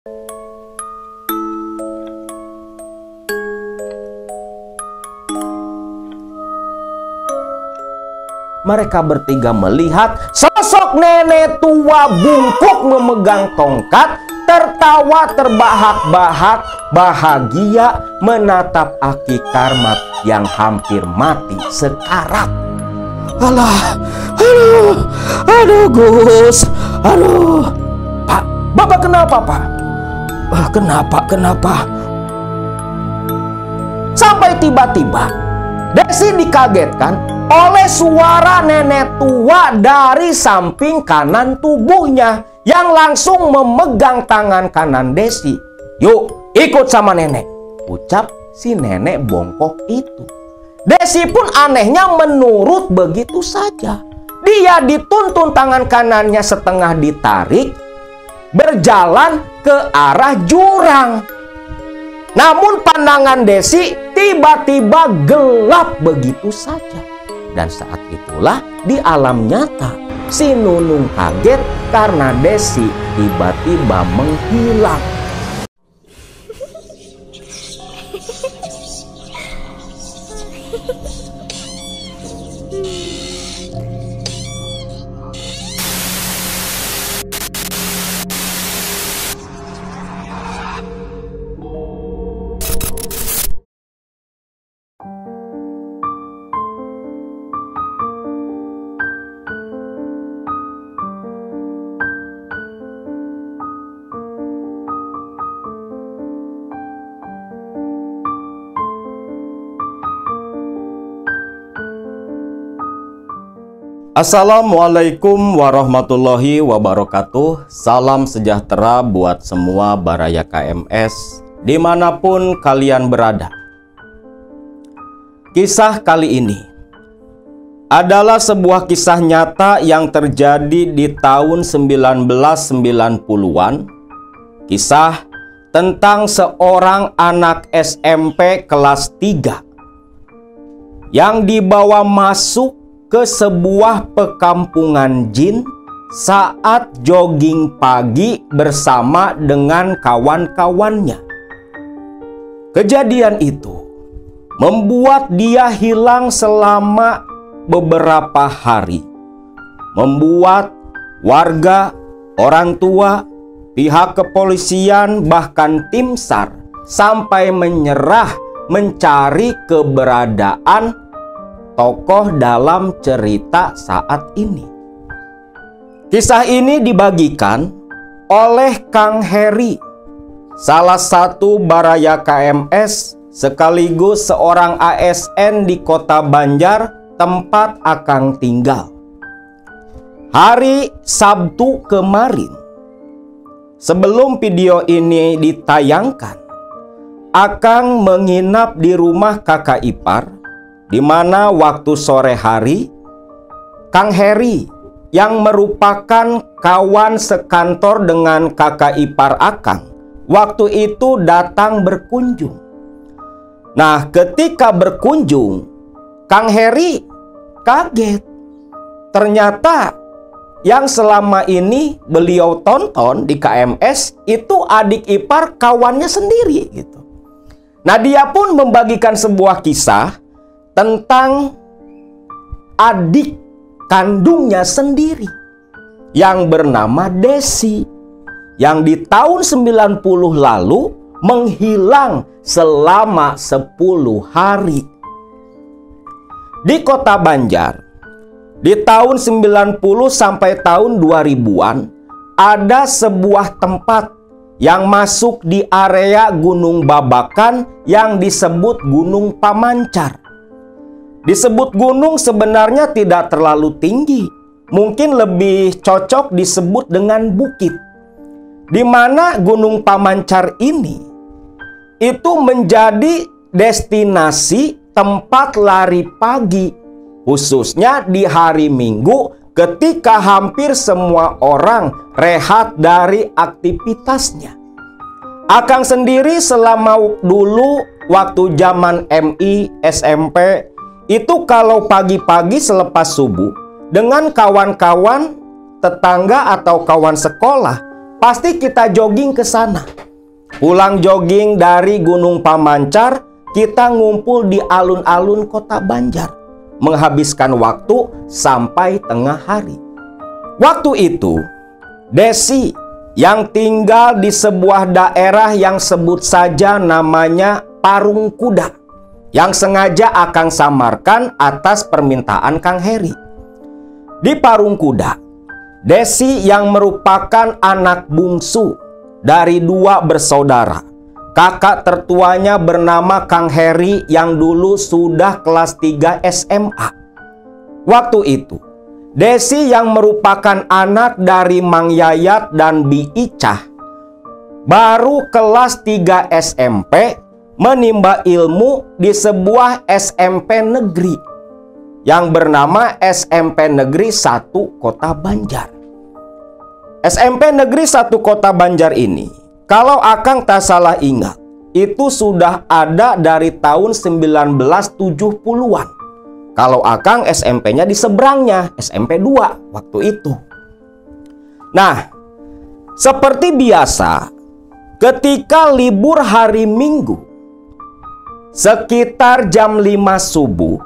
Mereka bertiga melihat sosok nenek tua bungkuk memegang tongkat, tertawa terbahak-bahak, bahagia menatap Aki Karmat yang hampir mati sekarat. Alah, aduh Gus, aduh. Pak, Bapak kenapa Pak? Kenapa? Sampai tiba-tiba Desi dikagetkan oleh suara nenek tua dari samping kanan tubuhnya yang langsung memegang tangan kanan Desi. "Yuk, ikut sama nenek," ucap si nenek bongkok itu. Desi pun anehnya menurut begitu saja. Dia dituntun tangan kanannya setengah ditarik, berjalan ke arah jurang. Namun pandangan Desi tiba-tiba gelap begitu saja. Dan saat itulah di alam nyata si Nunung kaget karena Desi tiba-tiba menghilang. Assalamualaikum warahmatullahi wabarakatuh. Salam sejahtera buat semua Baraya KMS dimanapun kalian berada. Kisah kali ini adalah sebuah kisah nyata yang terjadi di tahun 1990-an. Kisah tentang seorang anak SMP kelas 3 yang dibawa masuk ke sebuah perkampungan jin saat jogging pagi bersama dengan kawan-kawannya. Kejadian itu membuat dia hilang selama beberapa hari, membuat warga, orang tua, pihak kepolisian, bahkan tim SAR sampai menyerah mencari keberadaan tokoh dalam cerita saat ini. Kisah ini dibagikan oleh Kang Heri, salah satu Baraya KMS sekaligus seorang ASN di Kota Banjar, tempat Akang tinggal. Hari Sabtu kemarin, sebelum video ini ditayangkan, Akang menginap di rumah kakak ipar, di mana waktu sore hari Kang Heri yang merupakan kawan sekantor dengan kakak ipar Akang waktu itu datang berkunjung. Nah, ketika berkunjung, Kang Heri kaget. Ternyata yang selama ini beliau tonton di KMS itu adik ipar kawannya sendiri gitu. Nah, dia pun membagikan sebuah kisah tentang adik kandungnya sendiri yang bernama Desi, yang di tahun 90 lalu menghilang selama 10 hari. Di Kota Banjar, di tahun 90 sampai tahun 2000-an, ada sebuah tempat yang masuk di area Gunung Babakan yang disebut Gunung Pamancar. Disebut gunung sebenarnya tidak terlalu tinggi, mungkin lebih cocok disebut dengan bukit. Di mana Gunung Pamancar ini itu menjadi destinasi tempat lari pagi, khususnya di hari Minggu ketika hampir semua orang rehat dari aktivitasnya. Akang sendiri selama dulu waktu zaman MI, SMP, itu kalau pagi-pagi selepas subuh dengan kawan-kawan tetangga atau kawan sekolah pasti kita jogging ke sana. Pulang jogging dari Gunung Pamancar, kita ngumpul di alun-alun Kota Banjar, menghabiskan waktu sampai tengah hari. Waktu itu, Desi yang tinggal di sebuah daerah yang sebut saja namanya Parung Kuda, yang sengaja Akang samarkan atas permintaan Kang Heri. Di Parung Kuda, Desi yang merupakan anak bungsu dari 2 bersaudara. Kakak tertuanya bernama Kang Heri yang dulu sudah kelas 3 SMA. Waktu itu, Desi yang merupakan anak dari Mang Yayat dan Bi Icah baru kelas 3 SMP menimba ilmu di sebuah SMP negeri yang bernama SMP Negeri 1 Kota Banjar. SMP Negeri 1 Kota Banjar ini, kalau Akang tak salah ingat, itu sudah ada dari tahun 1970-an. Kalau Akang SMP-nya di seberangnya, SMP 2 waktu itu. Nah, seperti biasa, ketika libur hari Minggu, sekitar jam 5 subuh,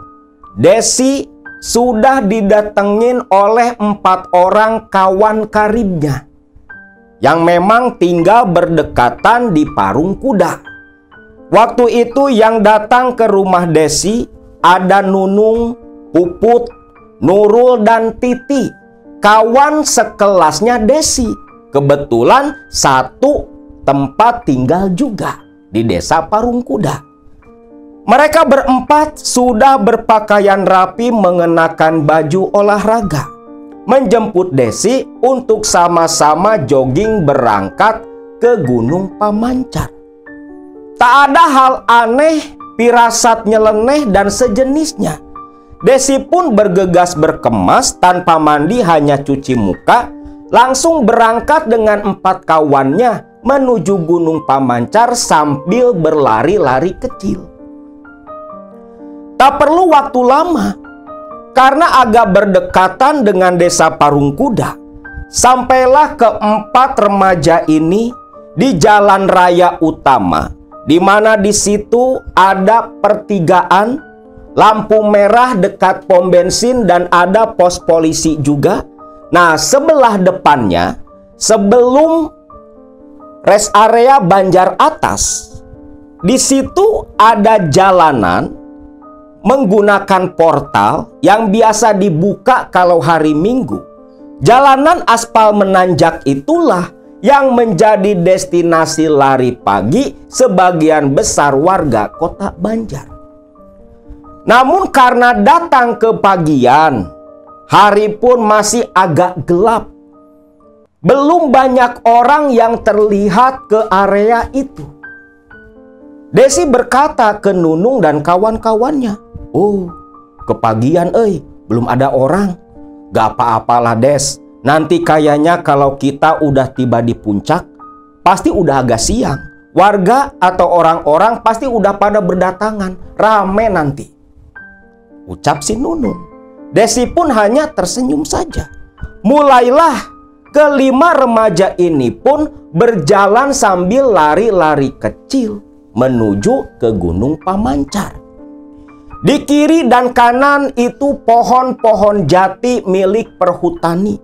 Desi sudah didatengin oleh 4 orang kawan karibnya yang memang tinggal berdekatan di Parung Kuda. Waktu itu yang datang ke rumah Desi ada Nunung, Puput, Nurul, dan Titi, kawan sekelasnya Desi. Kebetulan satu tempat tinggal juga di desa Parung Kuda. Mereka berempat sudah berpakaian rapi mengenakan baju olahraga, menjemput Desi untuk sama-sama jogging berangkat ke Gunung Pamancar. Tak ada hal aneh, firasat nyeleneh, dan sejenisnya. Desi pun bergegas berkemas tanpa mandi, hanya cuci muka, langsung berangkat dengan 4 kawannya menuju Gunung Pamancar sambil berlari-lari kecil. Tak perlu waktu lama, karena agak berdekatan dengan desa Parung Kuda. Sampailah keempat remaja ini di jalan raya utama, di mana di situ ada pertigaan, lampu merah dekat pom bensin, dan ada pos polisi juga. Nah, sebelah depannya, sebelum rest area Banjar Atas, di situ ada jalanan menggunakan portal yang biasa dibuka kalau hari Minggu. Jalanan aspal menanjak itulah yang menjadi destinasi lari pagi sebagian besar warga Kota Banjar. Namun karena datang ke pagian, hari pun masih agak gelap. Belum banyak orang yang terlihat ke area itu. Desi berkata ke Nunung dan kawan-kawannya, "Oh, kepagian belum ada orang. Gak apa-apalah Des, nanti kayaknya kalau kita udah tiba di puncak, pasti udah agak siang. Warga atau orang-orang pasti udah pada berdatangan, rame nanti," ucap si Nunung. Desi pun hanya tersenyum saja. Mulailah kelima remaja ini pun berjalan sambil lari-lari kecil menuju ke Gunung Pamancar. Di kiri dan kanan itu pohon-pohon jati milik perhutani.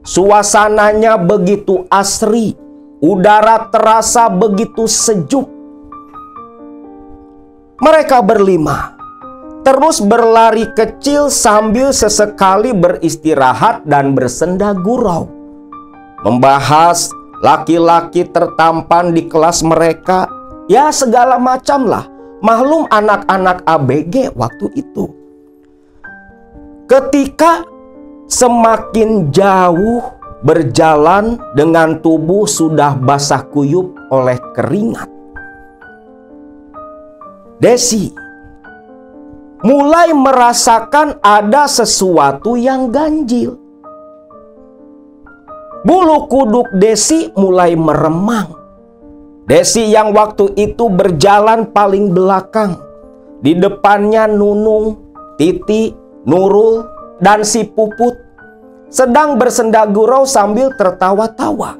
Suasananya begitu asri, udara terasa begitu sejuk. Mereka berlima terus berlari kecil sambil sesekali beristirahat dan bersenda gurau, membahas laki-laki tertampan di kelas mereka. Ya, segala macam lah. Maklum anak-anak ABG waktu itu. Ketika semakin jauh berjalan dengan tubuh sudah basah kuyup oleh keringat, Desi mulai merasakan ada sesuatu yang ganjil. Bulu kuduk Desi mulai meremang. Desi yang waktu itu berjalan paling belakang. Di depannya Nunung, Titi, Nurul, dan si Puput sedang bersenda gurau sambil tertawa-tawa.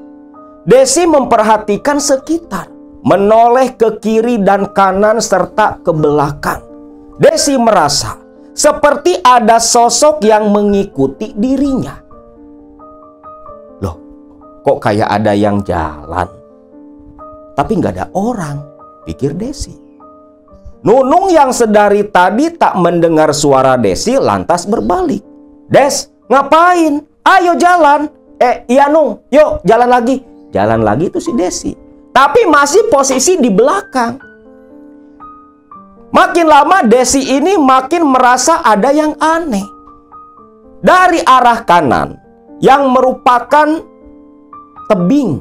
Desi memperhatikan sekitar, menoleh ke kiri dan kanan serta ke belakang. Desi merasa seperti ada sosok yang mengikuti dirinya. Loh, kok kayak ada yang jalan? Tapi nggak ada orang, pikir Desi. Nunung yang sedari tadi tak mendengar suara Desi lantas berbalik. Des, ngapain? Ayo jalan. Iya Nung, yuk jalan lagi. Jalan lagi itu si Desi. Tapi masih posisi di belakang. Makin lama Desi ini makin merasa ada yang aneh. Dari arah kanan yang merupakan tebing,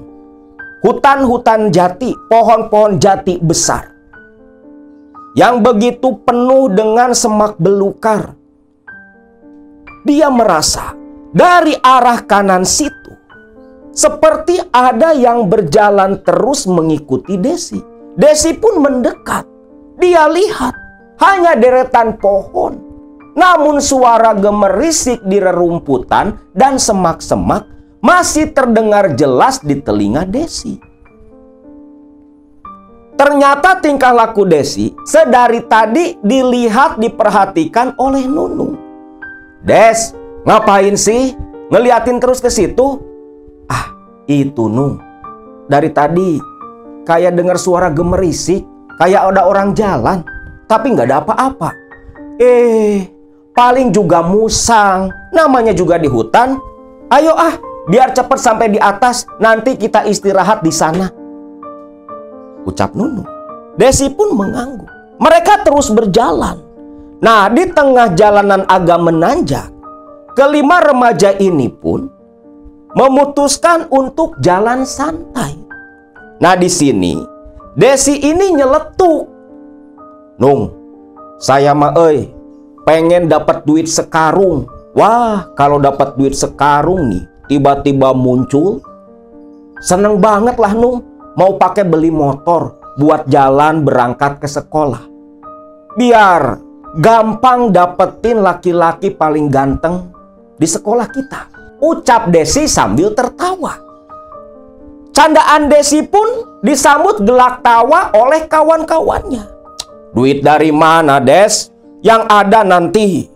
hutan-hutan jati, pohon-pohon jati besar yang begitu penuh dengan semak belukar. Dia merasa dari arah kanan situ seperti ada yang berjalan terus mengikuti Desi. Desi pun mendekat. Dia lihat hanya deretan pohon. Namun suara gemerisik di rerumputan dan semak-semak masih terdengar jelas di telinga Desi. Ternyata tingkah laku Desi sedari tadi dilihat diperhatikan oleh Nunung. Des, ngapain sih? Ngeliatin terus ke situ? Ah, itu Nung. Dari tadi kayak dengar suara gemerisik, kayak ada orang jalan, tapi nggak ada apa-apa. Paling juga musang. Namanya juga di hutan. Ayo biar cepat sampai di atas, nanti kita istirahat di sana, ucap Nunung. Desi pun mengangguk. Mereka terus berjalan. Nah, di tengah jalanan agak menanjak, kelima remaja ini pun memutuskan untuk jalan santai. Nah, di sini Desi ini nyeletuk. Nung, saya mah pengen dapat duit sekarung. Wah, kalau dapat duit sekarung nih, tiba-tiba muncul, seneng banget lah Nung. Mau pakai beli motor buat jalan berangkat ke sekolah. Biar gampang dapetin laki-laki paling ganteng di sekolah kita, ucap Desi sambil tertawa. Candaan Desi pun disambut gelak tawa oleh kawan-kawannya. Duit dari mana, Des? Yang ada nanti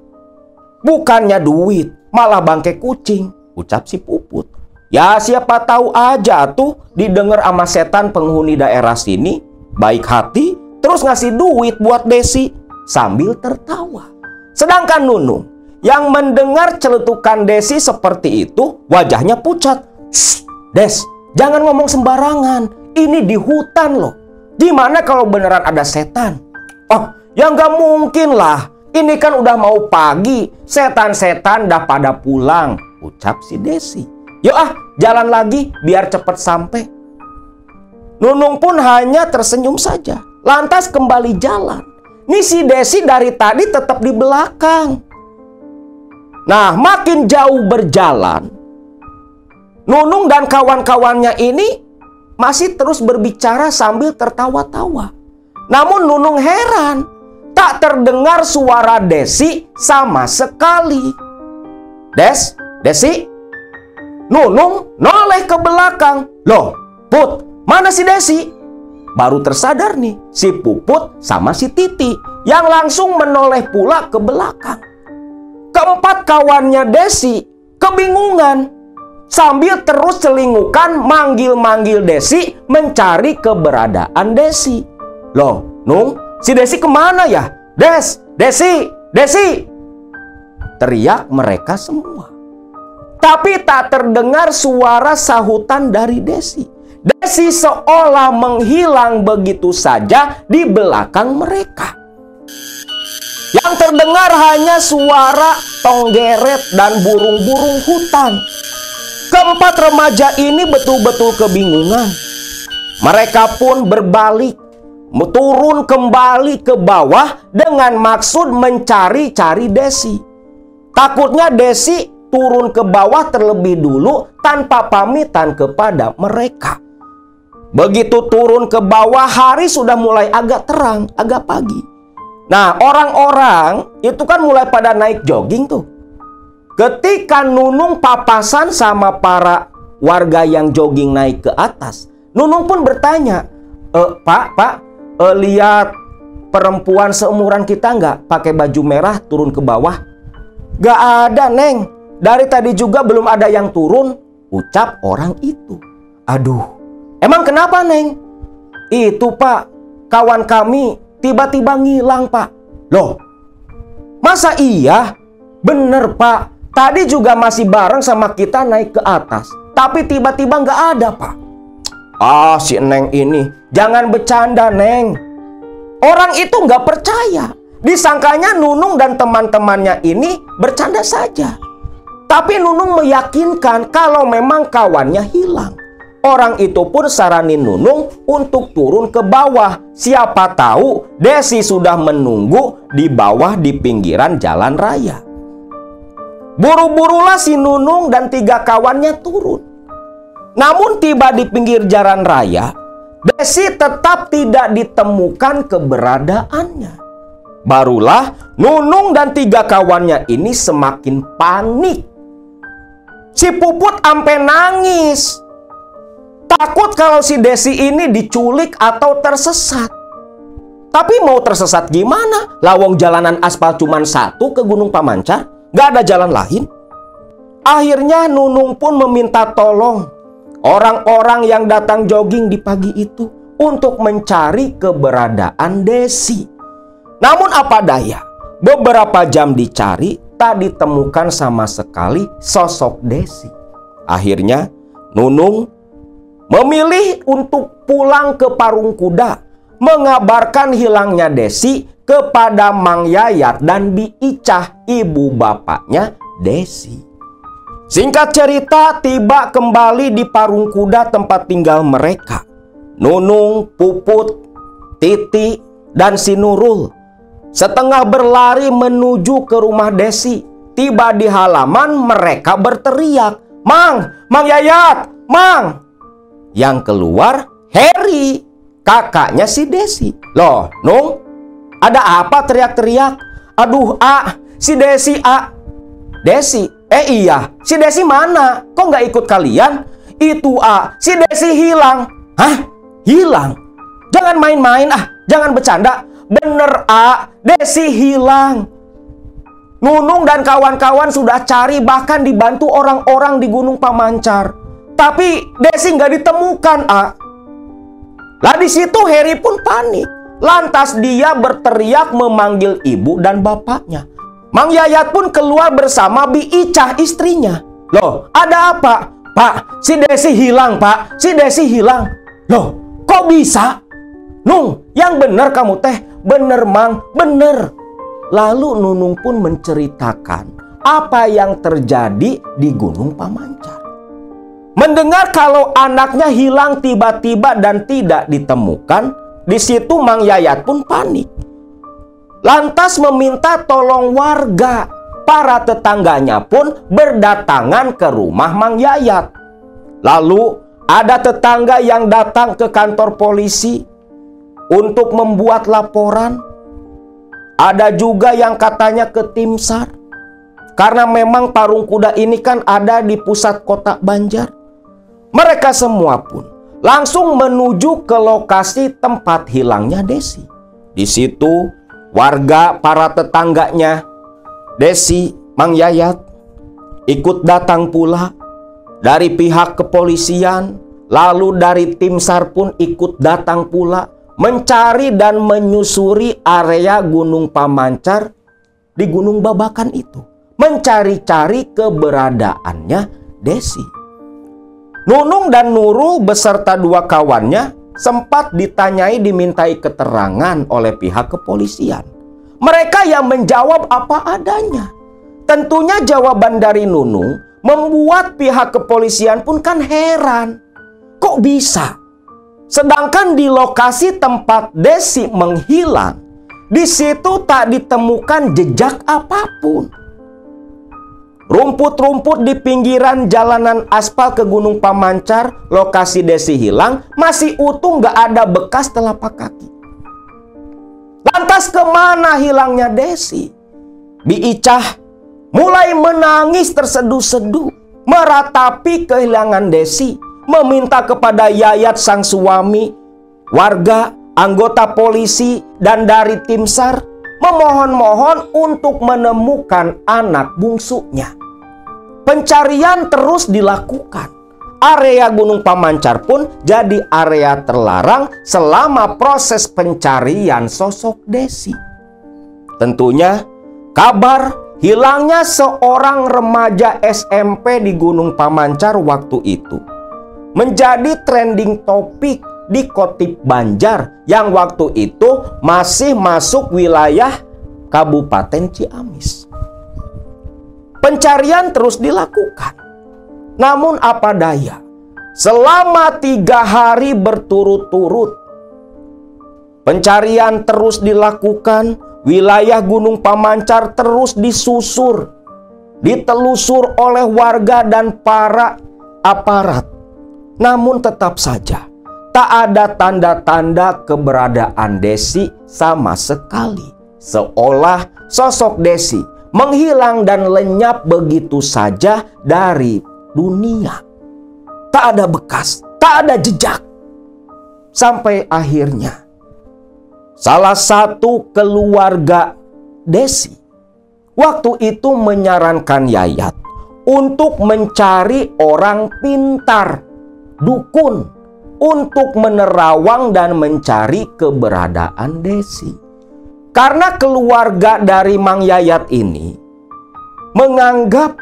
bukannya duit, malah bangke kucing, ucap si Puput. Ya siapa tahu aja tuh didengar sama setan penghuni daerah sini, baik hati, terus ngasih duit buat Desi, sambil tertawa. Sedangkan Nunung yang mendengar celetukan Desi seperti itu, wajahnya pucat. Des, jangan ngomong sembarangan. Ini di hutan loh. Gimana kalau beneran ada setan? Oh, ya nggak mungkin lah. Ini kan udah mau pagi. Setan-setan dah pada pulang, ucap si Desi. Yuk jalan lagi biar cepet sampai. Nunung pun hanya tersenyum saja. Lantas kembali jalan. Nih si Desi dari tadi tetap di belakang. Nah, makin jauh berjalan, Nunung dan kawan-kawannya ini masih terus berbicara sambil tertawa-tawa. Namun Nunung heran, tak terdengar suara Desi sama sekali. Desi? Nunung noleh ke belakang. Loh, Put, mana si Desi? Baru tersadar nih, si Puput sama si Titi yang langsung menoleh pula ke belakang. Keempat kawannya Desi kebingungan sambil terus celingukan manggil-manggil Desi mencari keberadaan Desi. Loh, Nung, si Desi kemana ya? Desi! Teriak mereka semua. Tapi tak terdengar suara sahutan dari Desi. Desi seolah menghilang begitu saja di belakang mereka. Yang terdengar hanya suara tonggeret dan burung-burung hutan. Keempat remaja ini betul-betul kebingungan. Mereka pun berbalik, turun kembali ke bawah dengan maksud mencari-cari Desi. Takutnya Desi turun ke bawah terlebih dulu tanpa pamitan kepada mereka. Begitu turun ke bawah, hari sudah mulai agak terang, agak pagi. Nah, orang-orang itu kan mulai pada naik jogging tuh. Ketika Nunung papasan sama para warga yang jogging naik ke atas, Nunung pun bertanya, Pak, lihat perempuan seumuran kita nggak pakai baju merah turun ke bawah? Gak ada, Neng. Dari tadi juga belum ada yang turun, ucap orang itu. Aduh, emang kenapa, Neng? Itu, Pak, kawan kami tiba-tiba ngilang, Pak. Loh, masa iya? Bener, Pak. Tadi juga masih bareng sama kita naik ke atas, tapi tiba-tiba nggak ada, Pak. Ah, si Neng ini. Jangan bercanda, Neng. Orang itu nggak percaya. Disangkanya Nunung dan teman-temannya ini bercanda saja. Tapi Nunung meyakinkan kalau memang kawannya hilang. Orang itu pun saranin Nunung untuk turun ke bawah. Siapa tahu Desi sudah menunggu di bawah di pinggiran jalan raya. Buru-burulah si Nunung dan 3 kawannya turun. Namun tiba di pinggir jalan raya, Desi tetap tidak ditemukan keberadaannya. Barulah Nunung dan 3 kawannya ini semakin panik. Si Puput ampe nangis. Takut kalau si Desi ini diculik atau tersesat. Tapi mau tersesat gimana? Lawang jalanan aspal cuman 1 ke Gunung Pamancar. Gak ada jalan lain. Akhirnya Nunung pun meminta tolong orang-orang yang datang jogging di pagi itu untuk mencari keberadaan Desi. Namun apa daya, beberapa jam dicari, tak ditemukan sama sekali sosok Desi. Akhirnya Nunung memilih untuk pulang ke Parung Kuda, mengabarkan hilangnya Desi kepada Mang Yayat dan Bi Icah, ibu bapaknya Desi. Singkat cerita, tiba kembali di Parung Kuda tempat tinggal mereka. Nunung, Puput, Titi, dan si Nurul setengah berlari menuju ke rumah Desi. Tiba di halaman, mereka berteriak, Mang Yayat, Mang. Yang keluar Heri, kakaknya si Desi. Loh, Nung, ada apa teriak-teriak? Aduh, si Desi, Desi, iya, si Desi mana? Kok nggak ikut kalian? Itu, si Desi hilang. Hah? Hilang? Jangan main-main, jangan bercanda. Bener, Desi hilang. Nunung dan kawan-kawan sudah cari, bahkan dibantu orang-orang di Gunung Pamancar. Tapi Desi nggak ditemukan, Lah di situ Heri pun panik. Lantas dia berteriak memanggil ibu dan bapaknya. Mang Yayat pun keluar bersama Bi Icah istrinya. Loh, ada apa? Pak, si Desi hilang, Pak. Si Desi hilang. Loh, kok bisa? Nung, yang bener kamu teh. Bener, Mang, bener. Lalu Nunung pun menceritakan apa yang terjadi di Gunung Pamancar. Mendengar kalau anaknya hilang tiba-tiba dan tidak ditemukan, di situ Mang Yayat pun panik. Lantas meminta tolong warga. Para tetangganya pun berdatangan ke rumah Mang Yayat. Lalu ada tetangga yang datang ke kantor polisi untuk membuat laporan. Ada juga yang katanya ke tim SAR. Karena memang Parung Kuda ini kan ada di pusat kota Banjar. Mereka semua pun langsung menuju ke lokasi tempat hilangnya Desi. Di situ warga, para tetangganya Desi, Mang Yayat ikut datang pula. Dari pihak kepolisian, lalu dari tim SAR pun ikut datang pula, mencari dan menyusuri area Gunung Pamancar di Gunung Babakan itu, mencari-cari keberadaannya Desi. Nunung dan Nurul beserta 2 kawannya sempat ditanyai, dimintai keterangan oleh pihak kepolisian. Mereka yang menjawab apa adanya. Tentunya jawaban dari Nunung membuat pihak kepolisian pun kan heran. Kok bisa? Sedangkan di lokasi tempat Desi menghilang, di situ tak ditemukan jejak apapun. Rumput-rumput di pinggiran jalanan aspal ke Gunung Pamancar, lokasi Desi hilang, masih utuh, nggak ada bekas telapak kaki. Lantas kemana hilangnya Desi? Bi Icah mulai menangis terseduh-seduh. meratapi kehilangan Desi, meminta kepada Yayat sang suami, warga, anggota polisi, dan dari tim SAR memohon-mohon untuk menemukan anak bungsunya. Pencarian terus dilakukan. Area Gunung Pamancar pun jadi area terlarang selama proses pencarian sosok Desi. Tentunya kabar hilangnya seorang remaja SMP di Gunung Pamancar waktu itu menjadi trending topik di Kotip Banjar yang waktu itu masih masuk wilayah Kabupaten Ciamis. Pencarian terus dilakukan. Namun apa daya, selama 3 hari berturut-turut pencarian terus dilakukan. Wilayah Gunung Pamancar terus disusur, ditelusur oleh warga dan para aparat. Namun tetap saja tak ada tanda-tanda keberadaan Desi sama sekali. Seolah sosok Desi menghilang dan lenyap begitu saja dari dunia. Tak ada bekas, tak ada jejak. Sampai akhirnya salah satu keluarga Desi waktu itu menyarankan Yayat untuk mencari orang pintar, dukun, untuk menerawang dan mencari keberadaan Desi. Karena keluarga dari Mang Yayat ini menganggap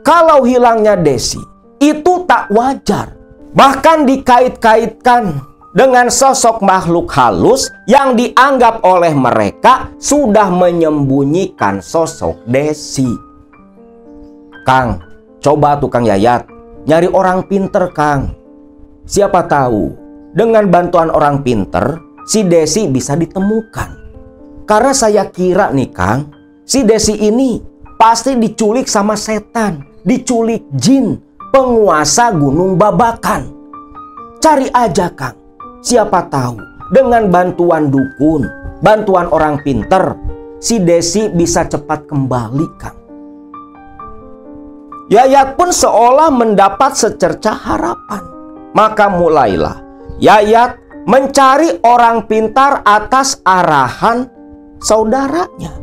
kalau hilangnya Desi itu tak wajar. Bahkan dikait-kaitkan dengan sosok makhluk halus yang dianggap oleh mereka sudah menyembunyikan sosok Desi. Kang, coba tuh Kang Yayat nyari orang pinter, Kang. Siapa tahu dengan bantuan orang pinter si Desi bisa ditemukan. Karena saya kira nih Kang, si Desi ini pasti diculik sama setan, diculik jin, penguasa Gunung Babakan. Cari aja Kang. Siapa tahu dengan bantuan dukun, bantuan orang pinter, si Desi bisa cepat kembali, Kang. Yayat pun seolah mendapat secercah harapan. Maka mulailah Yayat mencari orang pintar atas arahan saudaranya.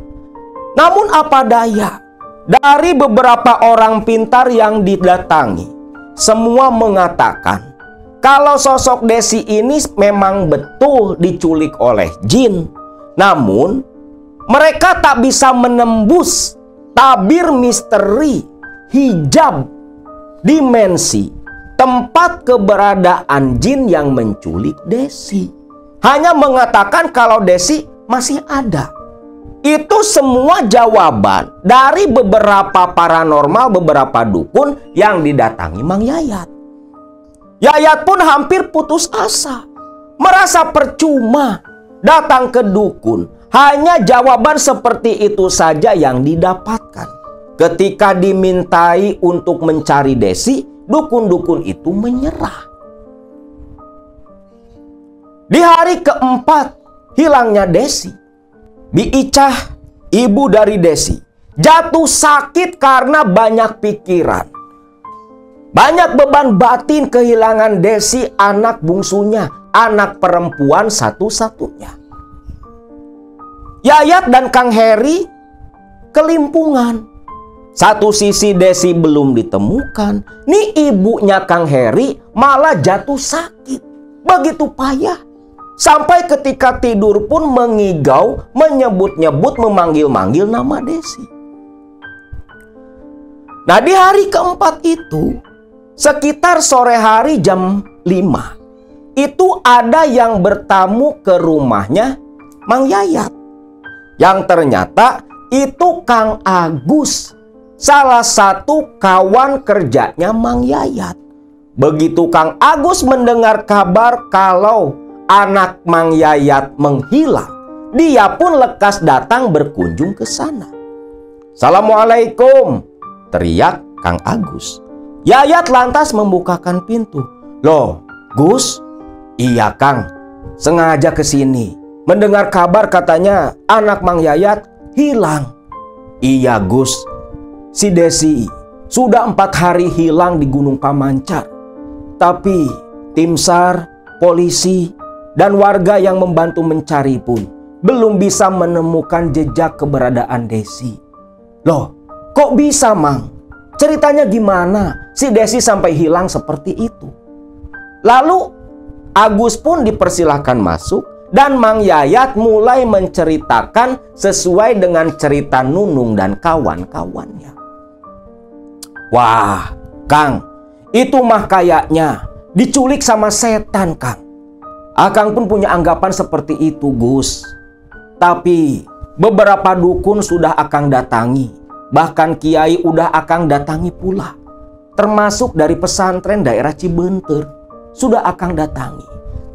Namun apa daya, dari beberapa orang pintar yang didatangi, semua mengatakan kalau sosok Desi ini memang betul diculik oleh jin. Namun mereka tak bisa menembus tabir misteri, hijab, dimensi, tempat keberadaan jin yang menculik Desi. Hanya mengatakan kalau Desi masih ada. Itu semua jawaban dari beberapa paranormal, beberapa dukun yang didatangi Mang Yayat. Yayat pun hampir putus asa, merasa percuma datang ke dukun. Hanya jawaban seperti itu saja yang didapatkan. Ketika dimintai untuk mencari Desi, dukun-dukun itu menyerah. Di hari keempat hilangnya Desi, Bi Icah, ibu dari Desi, jatuh sakit karena banyak pikiran. Banyak beban batin kehilangan Desi, anak bungsunya, anak perempuan satu-satunya. Yayat dan Kang Heri kelimpungan. Satu sisi Desi belum ditemukan, nih ibunya Kang Heri malah jatuh sakit. Begitu payah. Sampai ketika tidur pun mengigau, menyebut-nyebut, memanggil-manggil nama Desi. Nah di hari keempat itu, sekitar sore hari jam 5, itu ada yang bertamu ke rumahnya Mang Yayat. Yang ternyata itu Kang Agus, salah satu kawan kerjanya Mang Yayat. Begitu Kang Agus mendengar kabar kalau anak Mang Yayat menghilang, dia pun lekas datang berkunjung ke sana. "Assalamualaikum," teriak Kang Agus. Yayat lantas membukakan pintu. "Loh, Gus?" "Iya Kang, sengaja ke sini. Mendengar kabar katanya anak Mang Yayat hilang." "Iya Gus, si Desi sudah 4 hari hilang di Gunung Pamancar. Tapi tim SAR, polisi, dan warga yang membantu mencari pun belum bisa menemukan jejak keberadaan Desi. Loh, kok bisa, Mang? Ceritanya gimana si Desi sampai hilang seperti itu? Lalu Agus pun dipersilahkan masuk dan Mang Yayat mulai menceritakan sesuai dengan cerita Nunung dan kawan-kawannya. Wah, Kang, itu mah kayaknya diculik sama setan, Kang. Akang pun punya anggapan seperti itu, Gus. Tapi beberapa dukun sudah Akang datangi. Bahkan kiai udah Akang datangi pula. Termasuk dari pesantren daerah Cibenter sudah Akang datangi.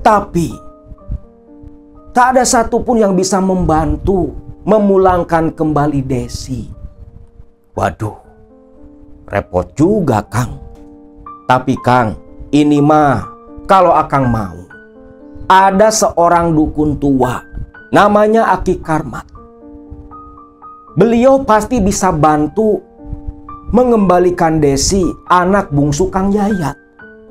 Tapi tak ada satupun yang bisa membantu memulangkan kembali Desi. Waduh, repot juga, Kang. Tapi Kang, ini mah kalau Akang mau, ada seorang dukun tua, namanya Aki Karmat. Beliau pasti bisa bantu mengembalikan Desi, anak bungsu Kang Yayat.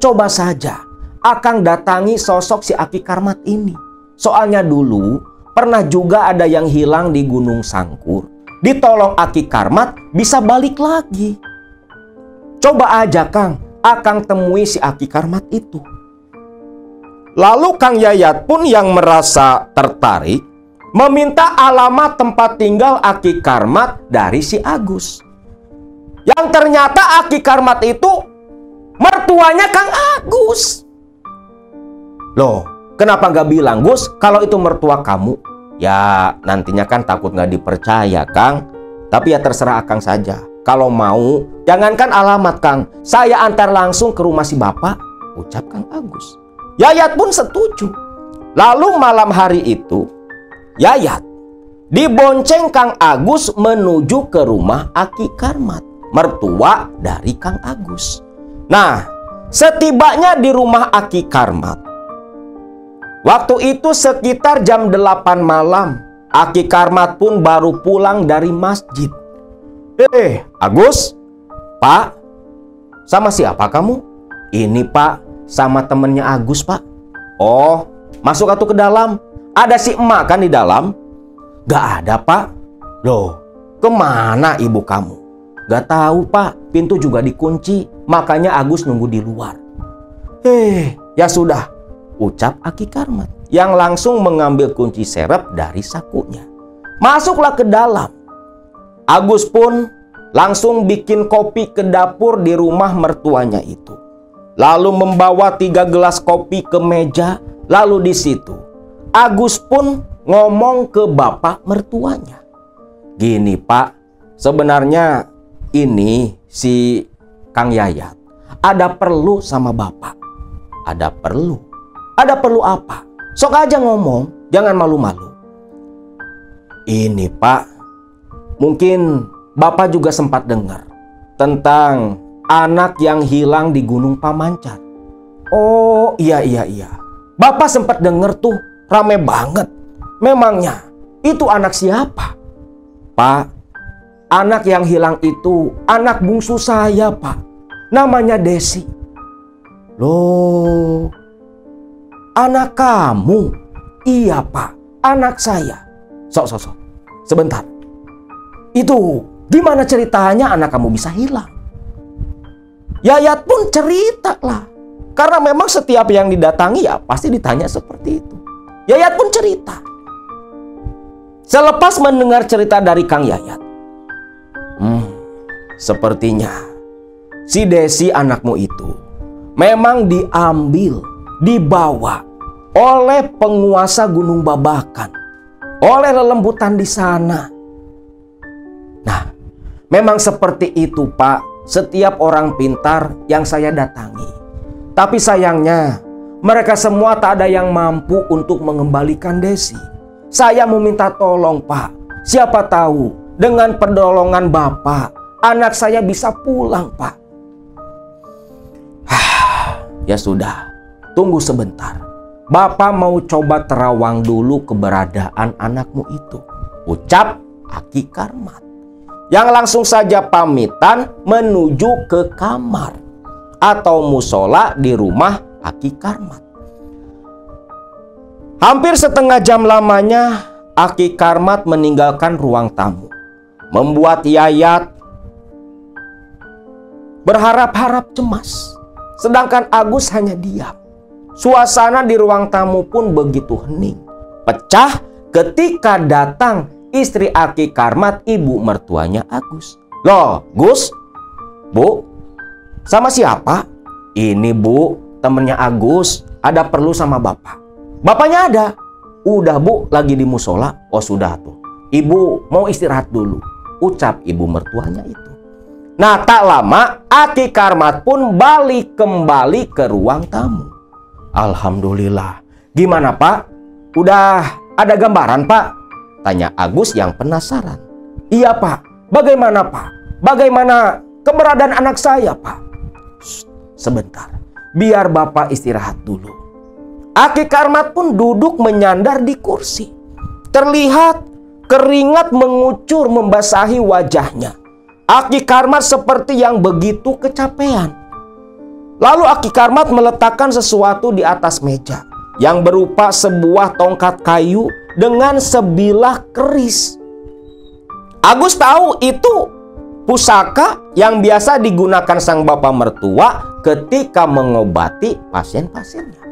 Coba saja Akang datangi sosok si Aki Karmat ini. Soalnya dulu pernah juga ada yang hilang di Gunung Sangkur. Ditolong Aki Karmat bisa balik lagi. Coba aja Kang, Akang temui si Aki Karmat itu. Lalu Kang Yayat pun yang merasa tertarik meminta alamat tempat tinggal Aki Karmat dari si Agus. Yang ternyata Aki Karmat itu mertuanya Kang Agus. Loh, kenapa nggak bilang, Gus, kalau itu mertua kamu? Ya nantinya kan takut nggak dipercaya, Kang. Tapi ya terserah Akang saja. Kalau mau, jangankan alamat, Kang, saya antar langsung ke rumah si bapak, ucap Kang Agus. Yayat pun setuju. Lalu malam hari itu, Yayat dibonceng Kang Agus menuju ke rumah Aki Karmat, mertua dari Kang Agus. Nah, setibanya di rumah Aki Karmat, waktu itu sekitar jam 8 malam, Aki Karmat pun baru pulang dari masjid. Agus, Pak, sama siapa kamu? Ini Pak, sama temennya Agus, Pak. Oh, masuk atuh ke dalam. Ada si emak kan di dalam? Gak ada, Pak. Loh, kemana ibu kamu? Gak tahu, Pak. Pintu juga dikunci. Makanya Agus nunggu di luar. Ya sudah, ucap Aki Karmat, yang langsung mengambil kunci serep dari sakunya. Masuklah ke dalam. Agus pun langsung bikin kopi ke dapur di rumah mertuanya itu. Lalu membawa 3 gelas kopi ke meja. Lalu di situ Agus pun ngomong ke bapak mertuanya. Gini Pak, sebenarnya ini si Kang Yayat ada perlu sama bapak. Ada perlu? Ada perlu apa? Sok aja ngomong, jangan malu-malu. Ini Pak, mungkin bapak juga sempat dengar tentang anak yang hilang di Gunung Pamancar. Oh iya. Bapak sempat dengar tuh, rame banget. Memangnya itu anak siapa? Pak, anak yang hilang itu anak bungsu saya, Pak. Namanya Desi. Loh, anak kamu? Iya, Pak, anak saya. Sok. Sebentar. Itu gimana ceritanya anak kamu bisa hilang? Yayat pun cerita lah. Karena memang setiap yang didatangi ya pasti ditanya seperti itu. Yayat pun cerita. Selepas mendengar cerita dari Kang Yayat, sepertinya si Desi anakmu itu memang dibawa oleh penguasa Gunung Babakan, oleh lelembutan di sana. Nah, memang seperti itu Pak, setiap orang pintar yang saya datangi. Tapi sayangnya mereka semua tak ada yang mampu untuk mengembalikan Desi. Saya meminta tolong Pak. Siapa tahu dengan pertolongan Bapak anak saya bisa pulang Pak. Ya sudah, tunggu sebentar. Bapak mau coba terawang dulu keberadaan anakmu itu, ucap Aki Karmat. yang langsung saja pamitan menuju ke kamar atau musola di rumah Aki Karmat. Hampir setengah jam lamanya Aki Karmat meninggalkan ruang tamu, membuat Yayat berharap-harap cemas. Sedangkan Agus hanya diam. Suasana di ruang tamu pun begitu hening. Pecah ketika datang istri Aki Karmat, ibu mertuanya Agus. Loh, Gus? Bu? Sama siapa? Ini Bu, temennya Agus. Ada perlu sama bapak. Bapaknya ada. Udah Bu, lagi di musola. Oh sudah tuh. Ibu mau istirahat dulu, ucap ibu mertuanya itu. Nah, tak lama Aki Karmat pun balik kembali ke ruang tamu. Alhamdulillah. Gimana Pak? Udah ada gambaran Pak? Tanya Agus yang penasaran. Iya Pak. Bagaimana Pak? Bagaimana keberadaan anak saya Pak? Sebentar. Biar Bapak istirahat dulu. Aki Karmat pun duduk menyandar di kursi. Terlihat keringat mengucur membasahi wajahnya. Aki Karmat seperti yang begitu kecapean. Lalu Aki Karmat meletakkan sesuatu di atas meja yang berupa sebuah tongkat kayu dengan sebilah keris. Agus tahu itu pusaka yang biasa digunakan sang bapak mertua ketika mengobati pasien-pasiennya.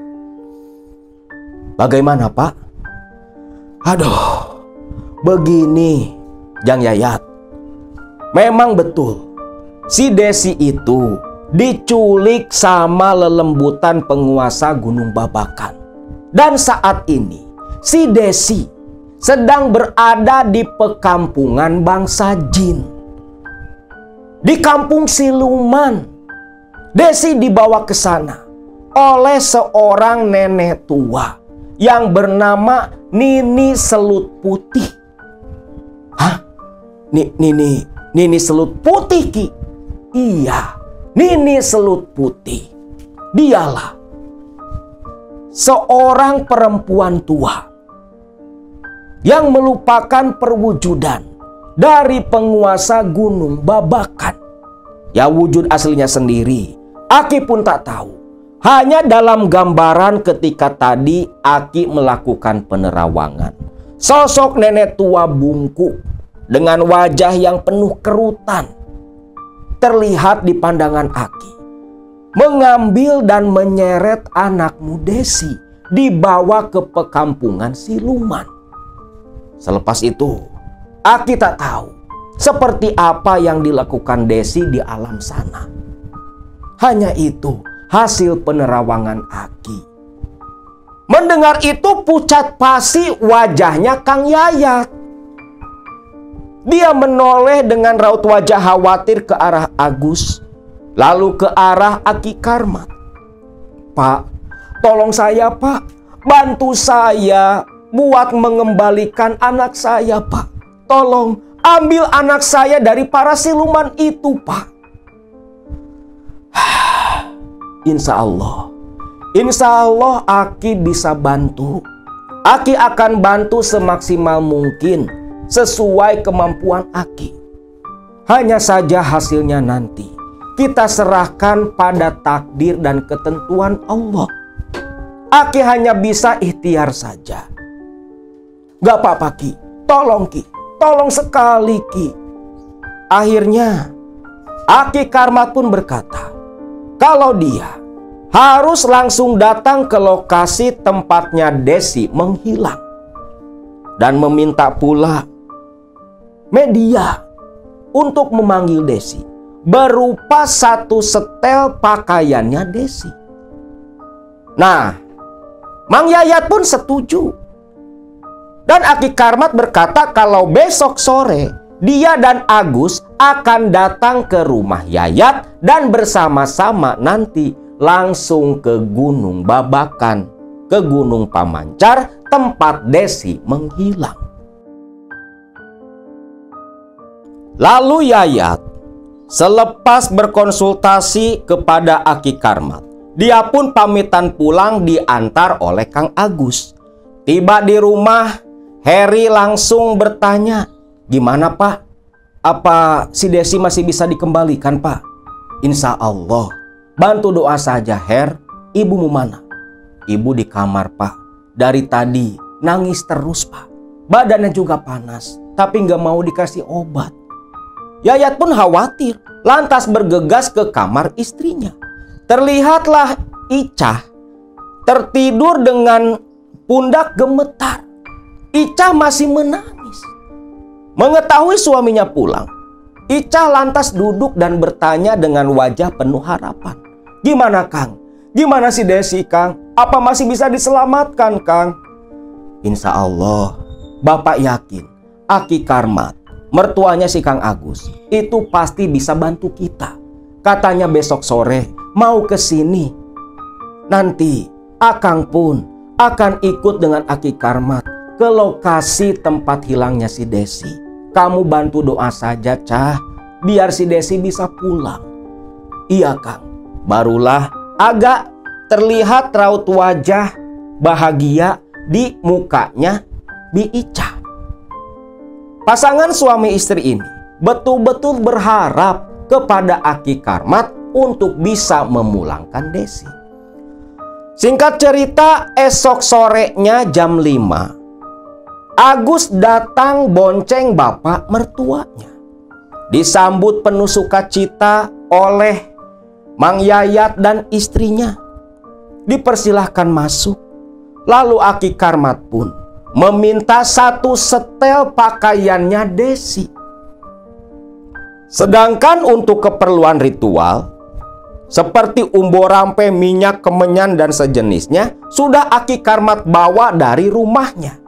Bagaimana Pak? Aduh, begini Jang Yayat. Memang betul, si Desi itu diculik sama lelembutan penguasa Gunung Babakan. Dan saat ini, si Desi sedang berada di pekampungan bangsa jin. Di kampung siluman, Desi dibawa ke sana oleh seorang nenek tua yang bernama Nini Selut Putih. Hah? Nini Selut Putih Ki? Iya, Nini Selut Putih. Dialah seorang perempuan tua yang melupakan perwujudan dari penguasa Gunung Babakan. Ya wujud aslinya sendiri Aki pun tak tahu. Hanya dalam gambaran ketika tadi Aki melakukan penerawangan. Sosok nenek tua bungkuk dengan wajah yang penuh kerutan terlihat di pandangan Aki, mengambil dan menyeret anakmu Desi dibawa ke pekampungan siluman. Selepas itu Aki tak tahu seperti apa yang dilakukan Desi di alam sana. Hanya itu hasil penerawangan Aki. Mendengar itu pucat pasi wajahnya Kang Yayat. Dia menoleh dengan raut wajah khawatir ke arah Agus, lalu ke arah Aki Karmat. Pak, tolong saya Pak, bantu saya buat mengembalikan anak saya Pak. Tolong ambil anak saya dari para siluman itu Pak. Insya Allah Aki bisa bantu. Aki akan bantu semaksimal mungkin sesuai kemampuan Aki. Hanya saja hasilnya nanti kita serahkan pada takdir dan ketentuan Allah. Aki hanya bisa ikhtiar saja. Gak apa-apa Ki, tolong Ki, tolong sekali Ki. Akhirnya Aki Karmat pun berkata, kalau dia harus langsung datang ke lokasi tempatnya Desi menghilang dan meminta pula media untuk memanggil Desi berupa satu setel pakaiannya Desi. Nah, Mang Yayat pun setuju. Dan Aki Karmat berkata kalau besok sore dia dan Agus akan datang ke rumah Yayat dan bersama-sama nanti langsung ke Gunung Babakan, ke Gunung Pamancar tempat Desi menghilang. Lalu Yayat selepas berkonsultasi kepada Aki Karmat, dia pun pamitan pulang diantar oleh Kang Agus. Tiba di rumah, Heri langsung bertanya, gimana Pak? Apa si Desi masih bisa dikembalikan, Pak? Insya Allah. Bantu doa saja, Her. Ibumu mana? Ibu di kamar, Pak. Dari tadi nangis terus, Pak. Badannya juga panas, tapi nggak mau dikasih obat. Yayat pun khawatir, lantas bergegas ke kamar istrinya. Terlihatlah Icah tertidur dengan pundak gemetar. Icah masih menangis. Mengetahui suaminya pulang, Icah lantas duduk dan bertanya dengan wajah penuh harapan. Gimana, Kang? Gimana si Desi, Kang? Apa masih bisa diselamatkan, Kang? Insya Allah, Bapak yakin Aki Karmat, mertuanya si Kang Agus, itu pasti bisa bantu kita. Katanya besok sore mau ke sini. Nanti Akang pun akan ikut dengan Aki Karmat ke lokasi tempat hilangnya si Desi. Kamu bantu doa saja, Cah, biar si Desi bisa pulang. Iya, Kang. Barulah agak terlihat raut wajah bahagia di mukanya Bi Icah. Pasangan suami istri ini betul-betul berharap kepada Aki Karmat untuk bisa memulangkan Desi. Singkat cerita, esok sorenya jam 5, Agus datang bonceng bapak mertuanya. Disambut penuh sukacita oleh Mang Yayat dan istrinya. Dipersilahkan masuk. Lalu Aki Karmat pun meminta 1 setel pakaiannya Desi. Sedangkan untuk keperluan ritual seperti umbo rampe, minyak, kemenyan, dan sejenisnya sudah Aki Karmat bawa dari rumahnya.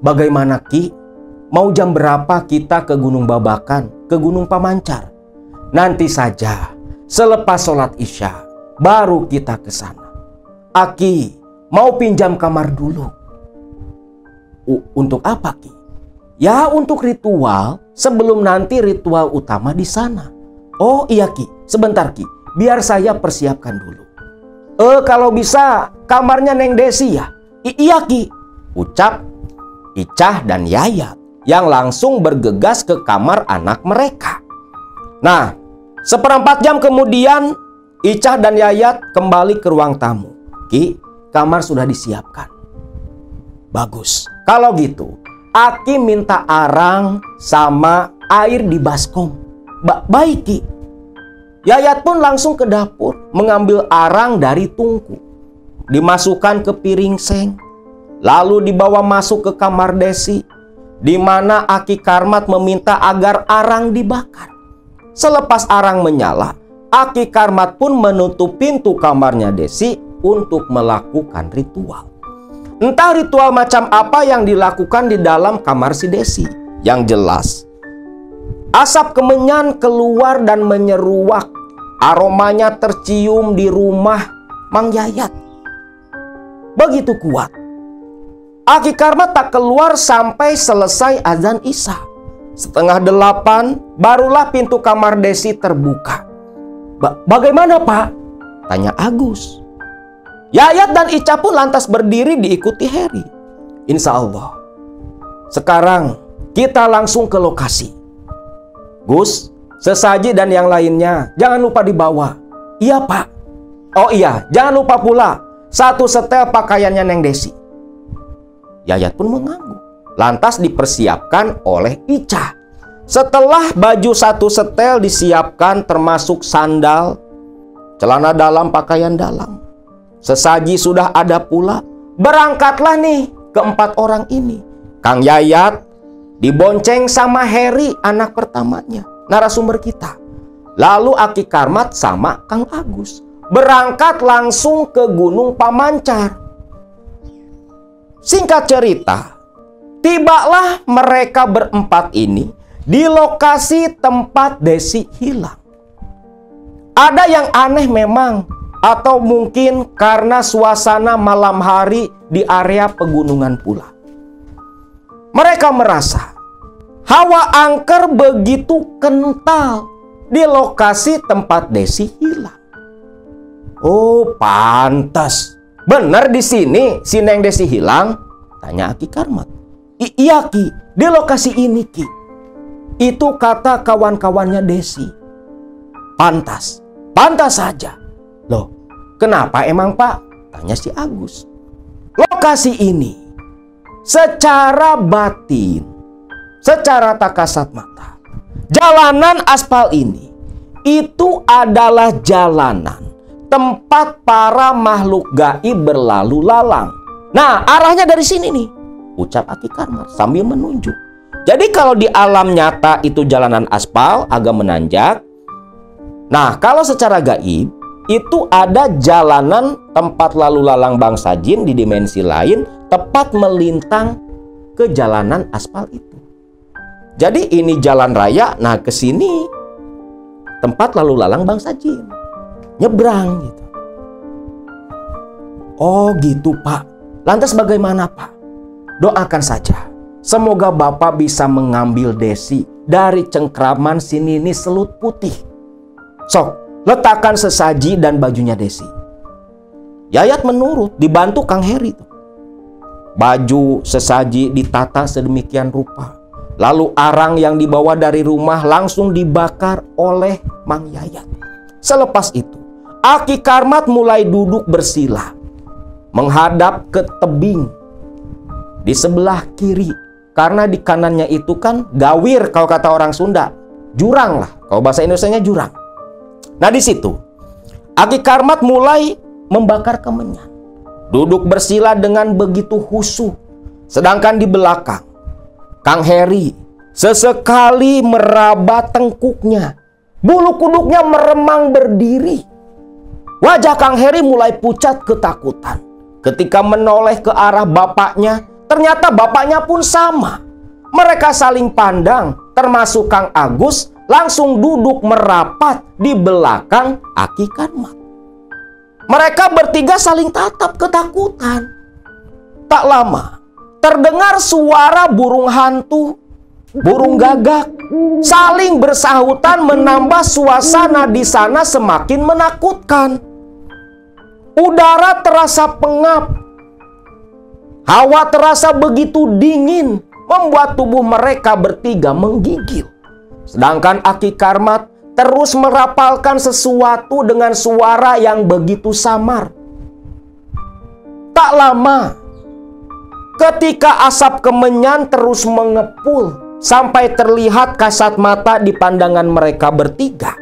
Bagaimana, Ki? Mau jam berapa kita ke Gunung Babakan, ke Gunung Pamancar? Nanti saja, selepas sholat Isya, baru kita ke sana. Aki, mau pinjam kamar dulu. Untuk apa, Ki? Ya, untuk ritual sebelum nanti ritual utama di sana. Oh iya, Ki, sebentar, Ki. Biar saya persiapkan dulu. Kalau bisa kamarnya Neng Desi ya? Iya, Ki. Ucap Icah dan Yayat yang langsung bergegas ke kamar anak mereka. Nah, 1/4 jam kemudian Icah dan Yayat kembali ke ruang tamu. Ki, kamar sudah disiapkan. Bagus. Kalau gitu, Aki minta arang sama air di baskom. Baik, Ki. Yayat pun langsung ke dapur mengambil arang dari tungku. Dimasukkan ke piring seng. Lalu dibawa masuk ke kamar Desi, di mana Aki Karmat meminta agar arang dibakar. Selepas arang menyala, Aki Karmat pun menutup pintu kamarnya Desi untuk melakukan ritual. Entah ritual macam apa yang dilakukan di dalam kamar si Desi. Yang jelas, asap kemenyan keluar dan menyeruak. Aromanya tercium di rumah Mang Yayat. Begitu kuat. Aki Karmat tak keluar sampai selesai azan Isya. 7:30 barulah pintu kamar Desi terbuka. Bagaimana, Pak? Tanya Agus. Yayat dan Ica pun lantas berdiri diikuti Heri. Insya Allah. Sekarang kita langsung ke lokasi. Gus, sesaji dan yang lainnya jangan lupa dibawa. Iya, Pak. Oh iya, jangan lupa pula 1 setel pakaiannya Neng Desi. Yayat pun mengangguk. Lantas dipersiapkan oleh Icah. Setelah baju 1 setel disiapkan termasuk sandal, celana dalam, pakaian dalam, sesaji sudah ada pula. Berangkatlah nih ke-4 orang ini. Kang Yayat dibonceng sama Heri, anak pertamanya, narasumber kita. Lalu Aki Karmat sama Kang Agus berangkat langsung ke Gunung Pamancar. Singkat cerita, tibalah mereka berempat ini di lokasi tempat Desi hilang. Ada yang aneh memang, atau mungkin karena suasana malam hari di area pegunungan pula. Mereka merasa hawa angker begitu kental di lokasi tempat Desi hilang. Oh, pantas. Benar di sini si Neng Desi hilang? Tanya Aki Karmat. Iya, Ki, di lokasi ini, Ki. Itu kata kawan-kawannya Desi. Pantas saja. Loh, kenapa emang Pak? Tanya si Agus. Lokasi ini secara batin, secara tak kasat mata, jalanan aspal ini itu adalah jalanan tempat para makhluk gaib berlalu lalang. Nah, arahnya dari sini nih, ucap Aki Karmat sambil menunjuk. Jadi kalau di alam nyata itu jalanan aspal agak menanjak. Nah, kalau secara gaib itu ada jalanan tempat lalu lalang bangsa jin di dimensi lain tepat melintang ke jalanan aspal itu. Jadi ini jalan raya, nah ke sini tempat lalu lalang bangsa jin. Nyebrang gitu. Oh gitu Pak. Lantas bagaimana Pak? Doakan saja. Semoga Bapak bisa mengambil Desi dari cengkraman si Nini Selut Putih. Sok, letakkan sesaji dan bajunya Desi. Yayat menurut, dibantu Kang Heri. Baju sesaji ditata sedemikian rupa. Lalu arang yang dibawa dari rumah langsung dibakar oleh Mang Yayat. Selepas itu, Aki Karmat mulai duduk bersila, menghadap ke tebing di sebelah kiri. Karena di kanannya itu kan gawir kalau kata orang Sunda. Jurang lah, kalau bahasa Indonesianya jurang. Nah di situ, Aki Karmat mulai membakar kemenyan. Duduk bersila dengan begitu khusyuk. Sedangkan di belakang, Kang Heri sesekali meraba tengkuknya. Bulu kuduknya meremang berdiri. Wajah Kang Heri mulai pucat ketakutan. Ketika menoleh ke arah bapaknya, ternyata bapaknya pun sama. Mereka saling pandang, termasuk Kang Agus langsung duduk merapat di belakang Aki Karmat. Mereka bertiga saling tatap ketakutan. Tak lama, terdengar suara burung hantu, burung gagak, saling bersahutan menambah suasana di sana semakin menakutkan. Udara terasa pengap. Hawa terasa begitu dingin, membuat tubuh mereka bertiga menggigil. Sedangkan Aki Karmat terus merapalkan sesuatu dengan suara yang begitu samar. Tak lama, ketika asap kemenyan terus mengepul sampai terlihat kasat mata di pandangan mereka bertiga,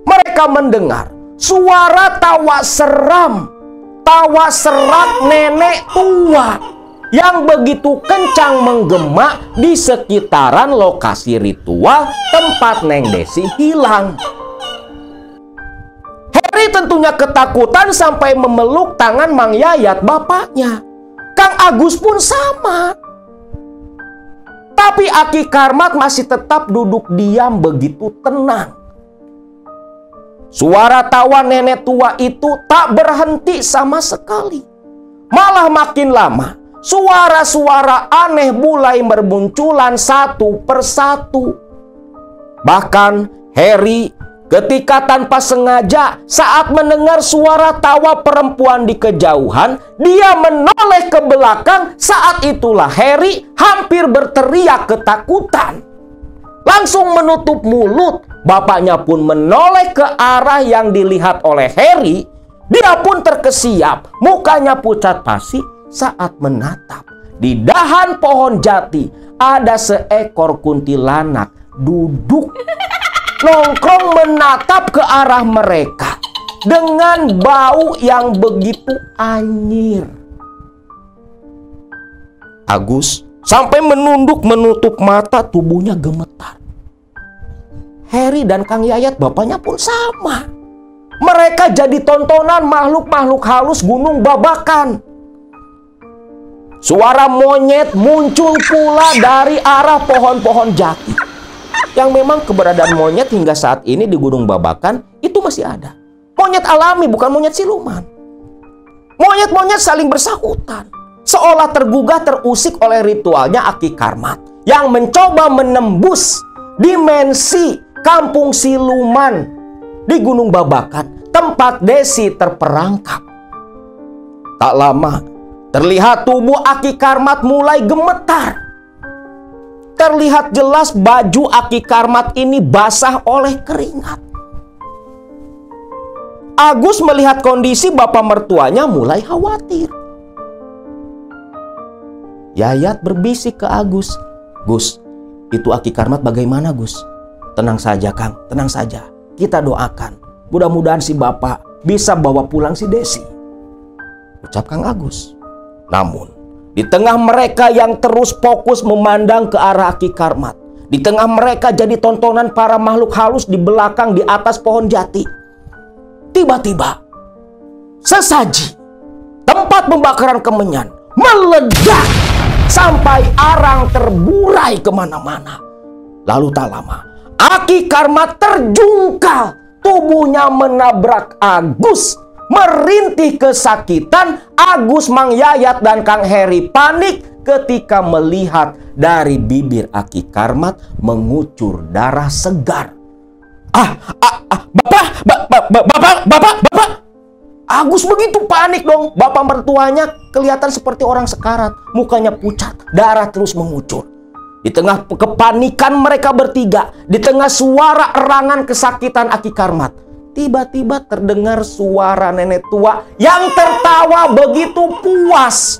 mereka mendengar suara tawa seram, tawa serak nenek tua yang begitu kencang menggema di sekitaran lokasi ritual tempat Neng Desi hilang. Heri tentunya ketakutan sampai memeluk tangan Mang Yayat bapaknya. Kang Agus pun sama. Tapi Aki Karmat masih tetap duduk diam begitu tenang. Suara tawa nenek tua itu tak berhenti sama sekali. Malah makin lama, suara-suara aneh mulai bermunculan satu persatu. Bahkan Heri ketika tanpa sengaja saat mendengar suara tawa perempuan di kejauhan, dia menoleh ke belakang. Saat itulah Heri hampir berteriak ketakutan. Langsung menutup mulut. Bapaknya pun menoleh ke arah yang dilihat oleh Heri. Dia pun terkesiap, mukanya pucat pasi saat menatap. Di dahan pohon jati ada seekor kuntilanak duduk nongkrong menatap ke arah mereka dengan bau yang begitu anyir. Agus sampai menunduk menutup mata, tubuhnya gemetar. Heri dan Kang Yayat bapaknya pun sama. Mereka jadi tontonan makhluk-makhluk halus Gunung Babakan. Suara monyet muncul pula dari arah pohon-pohon jati. Yang memang keberadaan monyet hingga saat ini di Gunung Babakan itu masih ada. Monyet alami, bukan monyet siluman. Monyet-monyet saling bersahutan, seolah tergugah terusik oleh ritualnya Aki Karmat yang mencoba menembus dimensi kampung siluman di Gunung Babakan, tempat Desi terperangkap. Tak lama, terlihat tubuh Aki Karmat mulai gemetar. terlihat jelas baju Aki Karmat ini basah oleh keringat. Agus melihat kondisi bapak mertuanya mulai khawatir. Yayat berbisik ke Agus, "Gus, itu Aki Karmat bagaimana, Gus?" "Tenang saja, Kang, tenang saja. Kita doakan. Mudah-mudahan si bapak bisa bawa pulang si Desi," ucap Kang Agus. Namun, di tengah mereka yang terus fokus memandang ke arah Aki Karmat, di tengah mereka jadi tontonan para makhluk halus di belakang di atas pohon jati, tiba-tiba sesaji tempat pembakaran kemenyan meledak sampai arang terburai kemana-mana. Lalu tak lama, Aki Karmat terjungkal, tubuhnya menabrak Agus. Merintih kesakitan, Agus, Mang Yayat, dan Kang Heri panik ketika melihat dari bibir Aki Karmat mengucur darah segar. Bapak. Agus begitu panik dong. Bapak mertuanya kelihatan seperti orang sekarat. Mukanya pucat, darah terus mengucur. Di tengah kepanikan mereka bertiga, di tengah suara erangan kesakitan Aki Karmat, tiba-tiba terdengar suara nenek tua yang tertawa begitu puas.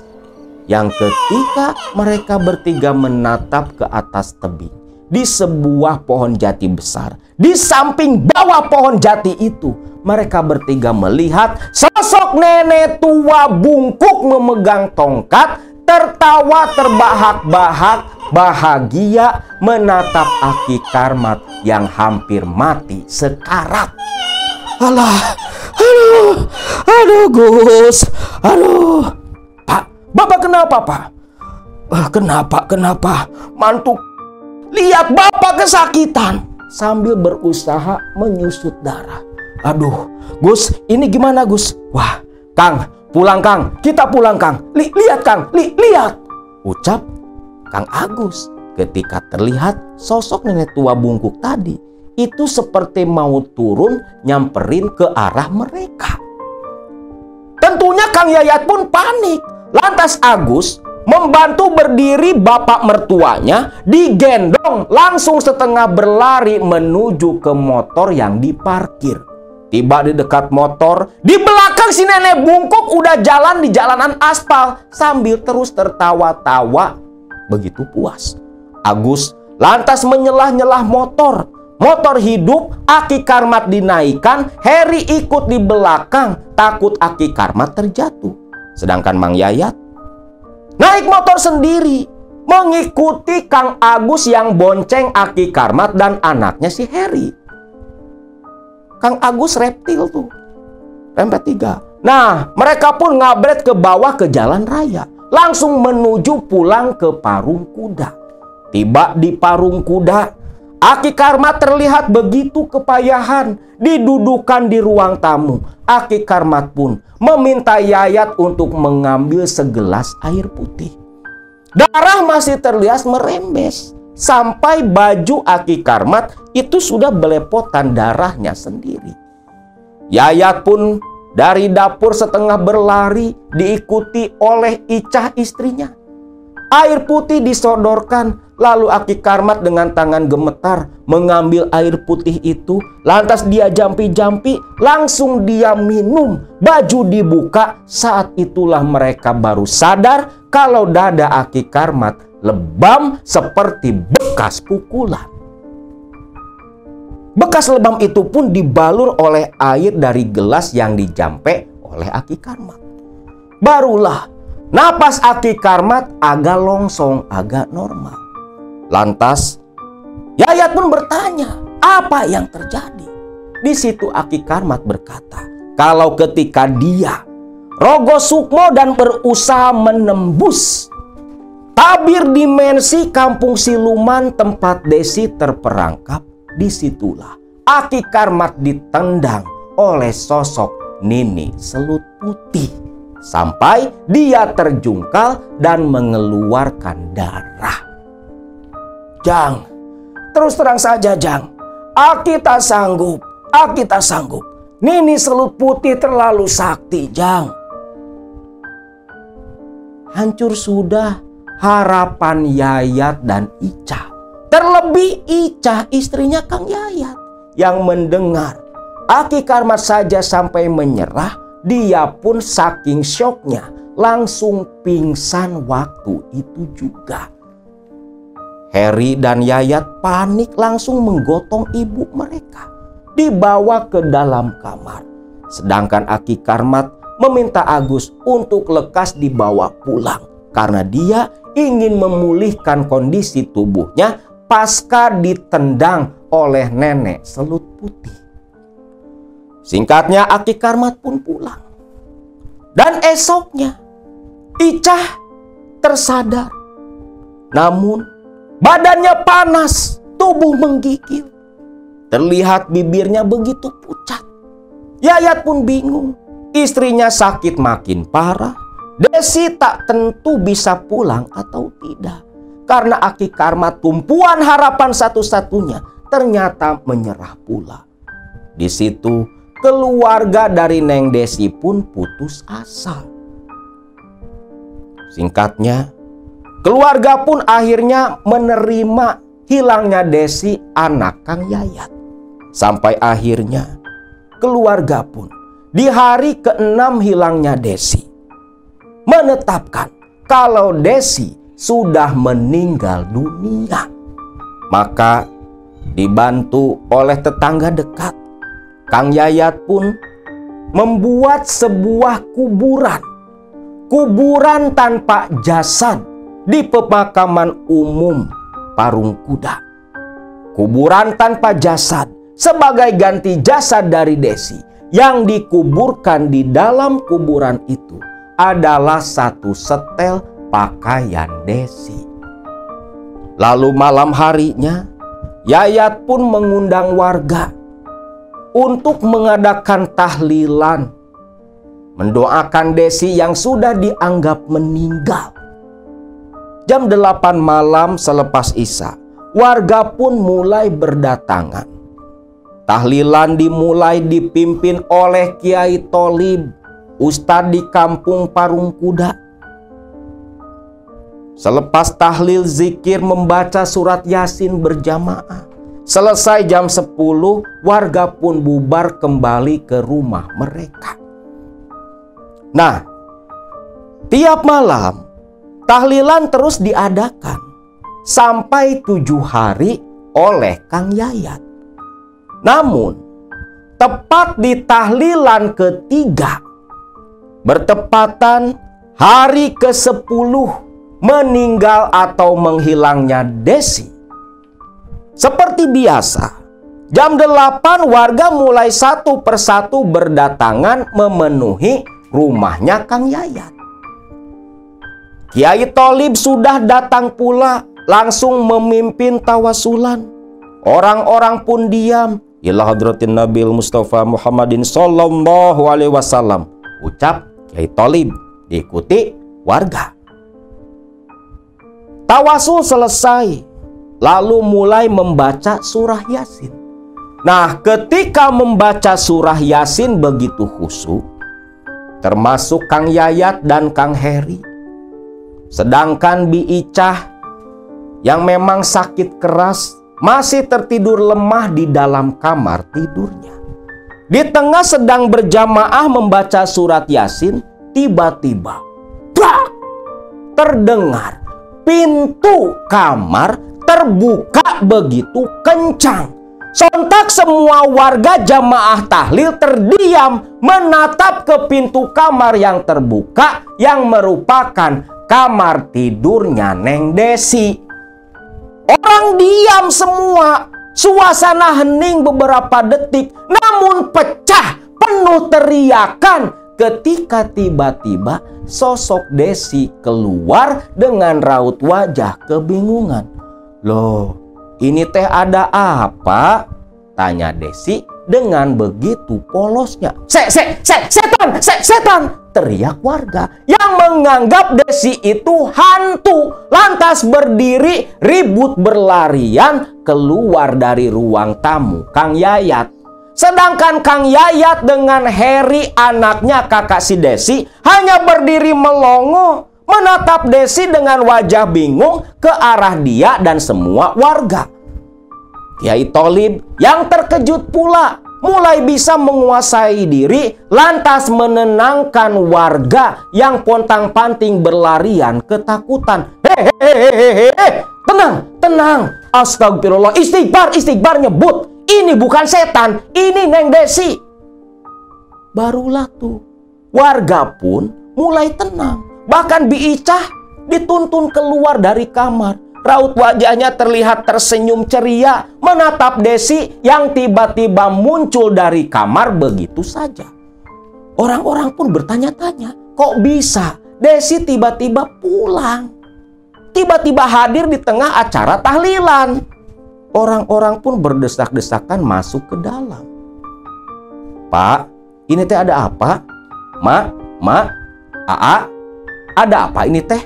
Yang ketika mereka bertiga menatap ke atas tebing di sebuah pohon jati besar, di samping bawah pohon jati itu, mereka bertiga melihat sosok nenek tua bungkuk memegang tongkat, tertawa terbahak-bahak, bahagia menatap Aki Karmat yang hampir mati sekarat. Aduh Gus, aduh. Pak, Bapak kenapa, Pak? Kenapa? Mantu lihat Bapak kesakitan sambil berusaha menyusut darah. Aduh, Gus, ini gimana, Gus? Wah, Kang, pulang Kang, kita pulang Kang. Lihat Kang, lihat, ucap Kang Agus ketika terlihat sosok nenek tua bungkuk tadi itu seperti mau turun nyamperin ke arah mereka. Tentunya Kang Yayat pun panik. Lantas Agus membantu berdiri bapak mertuanya, digendong langsung setengah berlari menuju ke motor yang diparkir. Tiba di dekat motor, di belakang si nenek bungkuk udah jalan di jalanan aspal sambil terus tertawa-tawa begitu puas. Agus lantas menyelah-nyelah motor. Motor hidup, Aki Karmat dinaikkan, Heri ikut di belakang, takut Aki Karmat terjatuh. Sedangkan Mang Yayat naik motor sendiri, mengikuti Kang Agus yang bonceng Aki Karmat dan anaknya si Heri. Kang Agus reptil tuh, rempet 3. Nah, mereka pun ngabret ke bawah ke jalan raya, langsung menuju pulang ke Parung Kuda. Tiba di Parung Kuda, Aki Karmat terlihat begitu kepayahan, didudukan di ruang tamu. Aki Karmat pun meminta Yayat untuk mengambil segelas air putih. Darah masih terlihat merembes, sampai baju Aki Karmat itu sudah belepotan darahnya sendiri. Yayat pun dari dapur setengah berlari, diikuti oleh Icah istrinya. Air putih disodorkan, lalu Aki Karmat dengan tangan gemetar mengambil air putih itu. Lantas dia jampi-jampi, langsung dia minum. Baju dibuka, saat itulah mereka baru sadar kalau dada Aki Karmat lebam seperti bekas pukulan. Bekas lebam itu pun dibalur oleh air dari gelas yang dijampe oleh Aki Karmat. Barulah napas Aki Karmat agak longsong, agak normal. Lantas Yayat pun bertanya, apa yang terjadi? Di situ Aki Karmat berkata, kalau ketika dia Rogo Sukmo dan berusaha menembus tabir dimensi kampung siluman tempat Desi terperangkap, disitulah Aki Karmat ditendang oleh sosok Nini Selut Putih sampai dia terjungkal dan mengeluarkan darah. Jang, terus terang saja Jang, Aki tak sanggup. Nini Selut Putih terlalu sakti Jang. Hancur sudah harapan Yayat dan Icah. Terlebih Icah, istrinya Kang Yayat, yang mendengar Aki Karmat saja sampai menyerah, dia pun saking syoknya langsung pingsan waktu itu juga. Heri dan Yayat panik langsung menggotong ibu mereka, dibawa ke dalam kamar. Sedangkan Aki Karmat meminta Agus untuk lekas dibawa pulang karena dia ingin memulihkan kondisi tubuhnya pasca ditendang oleh nenek Selut Putih. Singkatnya, Aki Karmat pun pulang. Dan esoknya Icah tersadar. Namun badannya panas, tubuh menggigil. Terlihat bibirnya begitu pucat. Yayat pun bingung. Istrinya sakit makin parah. Desi tak tentu bisa pulang atau tidak. Karena Aki Karmat, tumpuan harapan satu-satunya, ternyata menyerah pula. Di situ keluarga dari Neng Desi pun putus asa. Singkatnya, keluarga pun akhirnya menerima hilangnya Desi, anak Kang Yayat. Sampai akhirnya keluarga pun di hari ke-6 hilangnya Desi menetapkan kalau Desi sudah meninggal dunia. Maka dibantu oleh tetangga dekat, Kang Yayat pun membuat sebuah kuburan tanpa jasad di pemakaman umum Parung Kuda. Kuburan tanpa jasad sebagai ganti jasad dari Desi. Yang dikuburkan di dalam kuburan itu adalah satu setel pakaian Desi. Lalu malam harinya Yayat pun mengundang warga untuk mengadakan tahlilan, mendoakan Desi yang sudah dianggap meninggal. Jam 8 malam selepas Isya, warga pun mulai berdatangan. Tahlilan dimulai dipimpin oleh Kiai Tholib, ustadz di kampung Parung Kuda. Selepas tahlil, zikir, membaca surat Yasin berjamaah. Selesai jam 10, warga pun bubar kembali ke rumah mereka. Nah, tiap malam tahlilan terus diadakan sampai 7 hari oleh Kang Yayat. Namun, tepat di tahlilan ketiga, bertepatan hari ke-10 meninggal atau menghilangnya Desi. Seperti biasa, jam 8 warga mulai satu persatu berdatangan memenuhi rumahnya Kang Yayat. Kiai Tholib sudah datang pula, langsung memimpin tawasulan. Orang-orang pun diam. Ila hadratin Nabil Mustafa Muhammadin sallallahu alaihi wasallam, ucap Kiai Tholib, diikuti warga. Tawasul selesai, lalu mulai membaca surah Yasin. Nah, ketika membaca surah Yasin begitu khusyuk, termasuk Kang Yayat dan Kang Heri. Sedangkan Bi Icah yang memang sakit keras masih tertidur lemah di dalam kamar tidurnya. Di tengah sedang berjamaah membaca surat Yasin, tiba-tiba terdengar pintu kamar terbuka begitu kencang. Sontak semua warga jamaah tahlil terdiam menatap ke pintu kamar yang terbuka yang merupakan kamar tidurnya Neng Desi. Orang diam semua, suasana hening beberapa detik, namun pecah penuh teriakan ketika tiba-tiba sosok Desi keluar dengan raut wajah kebingungan. Loh, ini teh ada apa? Tanya Desi dengan begitu polosnya. Setan! Teriak warga yang menganggap Desi itu hantu. Lantas berdiri ribut berlarian keluar dari ruang tamu Kang Yayat. Sedangkan Kang Yayat dengan Heri, anaknya kakak si Desi, hanya berdiri melongo menatap Desi dengan wajah bingung ke arah dia dan semua warga. Kiai Tholib yang terkejut pula mulai bisa menguasai diri, lantas menenangkan warga yang pontang-panting berlarian ketakutan. Hehehe, tenang. Astagfirullah, istighfar nyebut. Ini bukan setan, ini Neng Desi. Barulah tuh warga pun mulai tenang. Bahkan Bi Icah dituntun keluar dari kamar. Raut wajahnya terlihat tersenyum ceria menatap Desi yang tiba-tiba muncul dari kamar begitu saja. Orang-orang pun bertanya-tanya, kok bisa Desi tiba-tiba pulang? Tiba-tiba hadir di tengah acara tahlilan. Orang-orang pun berdesak-desakan masuk ke dalam. Pak, ini teh ada apa? Mak, Aa, ada apa ini teh?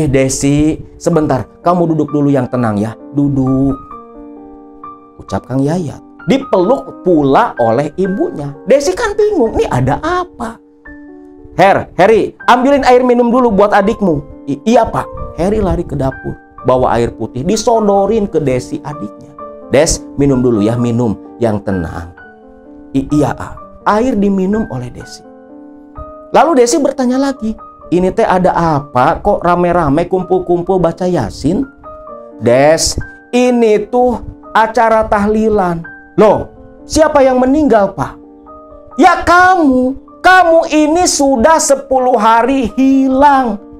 Desi, sebentar, kamu duduk dulu yang tenang ya. Duduk, ucap Kang Yayat. Dipeluk pula oleh ibunya. Desi kan bingung, ini ada apa? Heri, ambilin air minum dulu buat adikmu. Iya Pak. Heri lari ke dapur, bawa air putih, disodorin ke Desi adiknya. Des, minum dulu ya, minum yang tenang. Iya, air diminum oleh Desi. Lalu Desi bertanya lagi, ini teh ada apa? Kok rame-rame kumpul-kumpul baca Yasin? Des, ini tuh acara tahlilan. Loh, siapa yang meninggal, Pak? Ya kamu. Kamu ini sudah 10 hari hilang.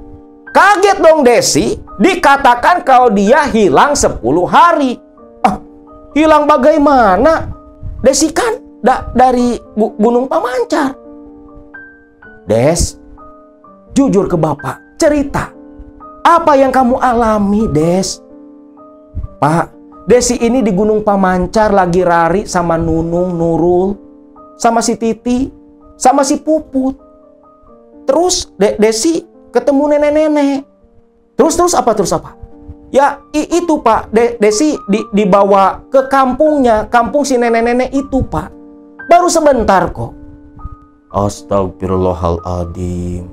Kaget dong Desi, dikatakan kalau dia hilang 10 hari. Hilang bagaimana? Desi kan dari Gunung Pamancar. Des, jujur ke Bapak, cerita. Apa yang kamu alami, Des? Pak, Desi ini di Gunung Pamancar lagi rari sama Nunung, Nurul, sama si Titi, sama si Puput. Terus Desi ketemu nenek-nenek. Terus apa? Ya itu Pak, Desi dibawa ke kampungnya, kampung si nenek-nenek itu Pak. Baru sebentar kok. Astagfirullahaladzim.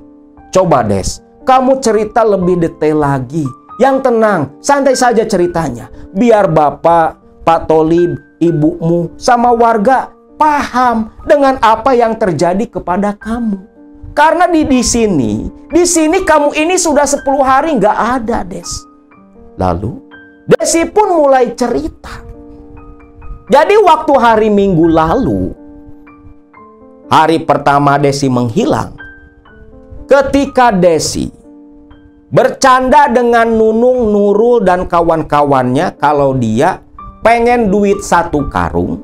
Coba Des, kamu cerita lebih detail lagi. Yang tenang, santai saja ceritanya. Biar Bapak, Pak Tholib, ibumu, sama warga paham dengan apa yang terjadi kepada kamu. Karena di sini kamu ini sudah 10 hari nggak ada, Des. Lalu Desi pun mulai cerita. Jadi waktu hari Minggu lalu, hari pertama Desi menghilang, ketika Desi bercanda dengan Nunung, Nurul, dan kawan-kawannya kalau dia pengen duit 1 karung,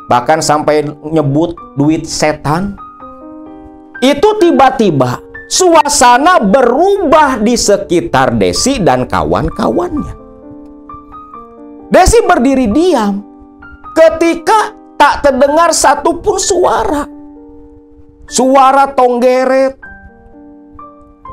bahkan sampai nyebut duit setan, itu tiba-tiba suasana berubah di sekitar Desi dan kawan-kawannya. Desi berdiri diam ketika tak terdengar satupun suara. Suara tonggeret,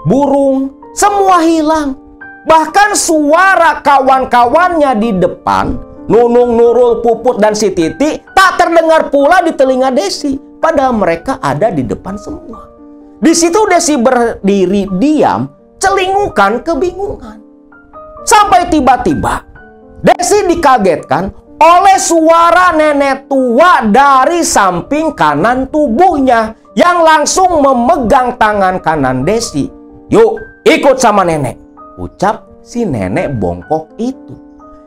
burung, semua hilang. Bahkan suara kawan-kawannya di depan, Nunung, Nurul, Puput, dan si Titi, tak terdengar pula di telinga Desi. Padahal mereka ada di depan semua. Di situ Desi berdiri diam, celingukan kebingungan. Sampai tiba-tiba Desi dikagetkan oleh suara nenek tua dari samping kanan tubuhnya yang langsung memegang tangan kanan Desi. Yuk, ikut sama nenek, ucap si nenek bongkok itu.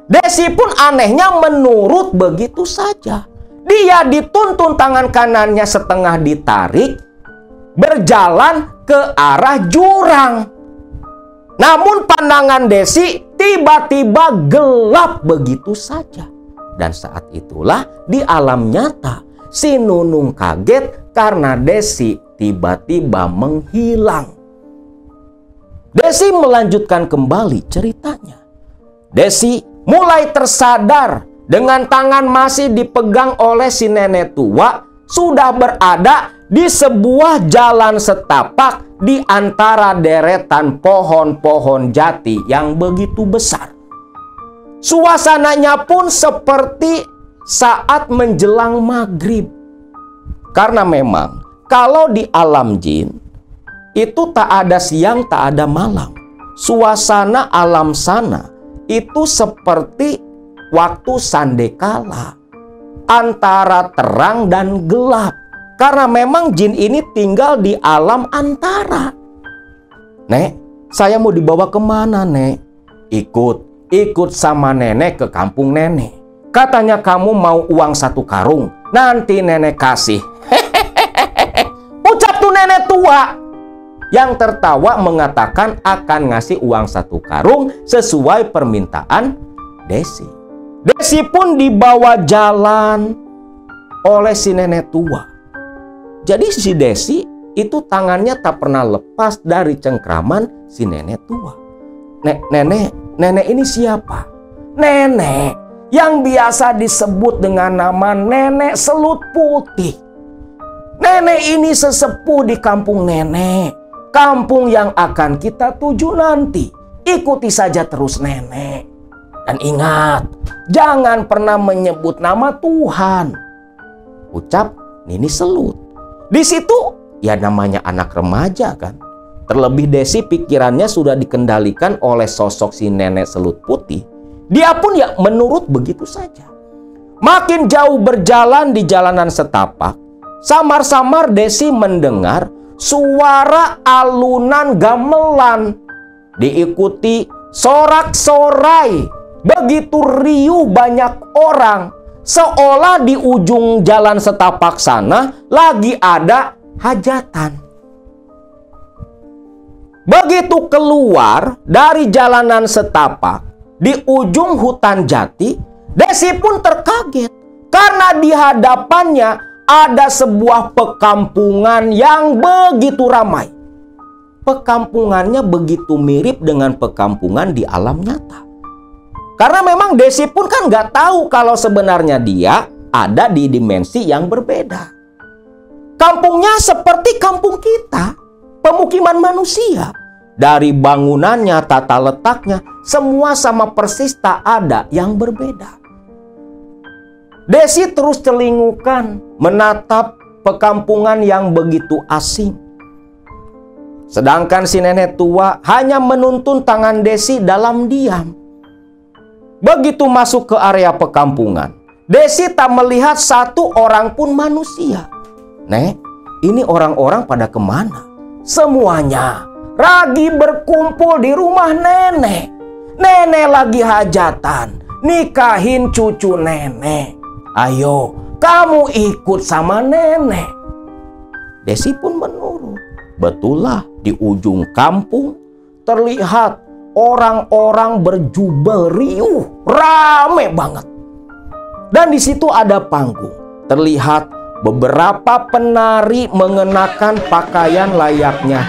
Desi pun anehnya menurut begitu saja. Dia dituntun tangan kanannya setengah ditarik, berjalan ke arah jurang. Namun pandangan Desi tiba-tiba gelap begitu saja. Dan saat itulah di alam nyata si Nunung kaget karena Desi tiba-tiba menghilang. Desi melanjutkan kembali ceritanya. Desi mulai tersadar dengan tangan masih dipegang oleh si nenek tua, sudah berada di sebuah jalan setapak di antara deretan pohon-pohon jati yang begitu besar. Suasananya pun seperti saat menjelang maghrib. Karena memang kalau di alam jin itu tak ada siang, tak ada malam. Suasana alam sana itu seperti waktu sandekala, antara terang dan gelap. Karena memang jin ini tinggal di alam antara. Nek, saya mau dibawa kemana, Nek? Ikut sama nenek ke kampung nenek. Katanya kamu mau uang 1 karung. Nanti nenek kasih. Ucap tuh nenek tua yang tertawa mengatakan akan ngasih uang 1 karung sesuai permintaan Desi. Desi pun dibawa jalan oleh si nenek tua. Jadi si Desi itu tangannya tak pernah lepas dari cengkraman si nenek tua. Nenek ini siapa? Nenek yang biasa disebut dengan nama Nenek Selut Putih. Nenek ini sesepuh di kampung nenek, kampung yang akan kita tuju nanti. Ikuti saja terus nenek. Dan ingat, jangan pernah menyebut nama Tuhan. Ucap Nini Selut. Di situ ya namanya anak remaja kan. Terlebih Desi pikirannya sudah dikendalikan oleh sosok si Nenek Selut Putih. Dia pun ya menurut begitu saja. Makin jauh berjalan di jalanan setapak, samar-samar Desi mendengar suara alunan gamelan. Diikuti sorak-sorai. Begitu riuh banyak orang. Seolah di ujung jalan setapak sana lagi ada hajatan. Begitu keluar dari jalanan setapak di ujung hutan jati, Desi pun terkaget karena di hadapannya ada sebuah pekampungan yang begitu ramai. Pekampungannya begitu mirip dengan pekampungan di alam nyata. Karena memang Desi pun kan nggak tahu kalau sebenarnya dia ada di dimensi yang berbeda. Kampungnya seperti kampung kita, pemukiman manusia. Dari bangunannya, tata letaknya, semua sama persis, tak ada yang berbeda. Desi terus celingukan menatap pekampungan yang begitu asing. Sedangkan si nenek tua hanya menuntun tangan Desi dalam diam. Begitu masuk ke area pekampungan, Desi tak melihat satu orang pun manusia. Nek, ini orang-orang pada kemana? Semuanya lagi berkumpul di rumah nenek. Nenek lagi hajatan, nikahin cucu nenek. Ayo, kamu ikut sama nenek. Desi pun menurut. Betullah di ujung kampung terlihat orang-orang berjubel riuh, rame banget. Dan di situ ada panggung. Terlihat beberapa penari mengenakan pakaian layaknya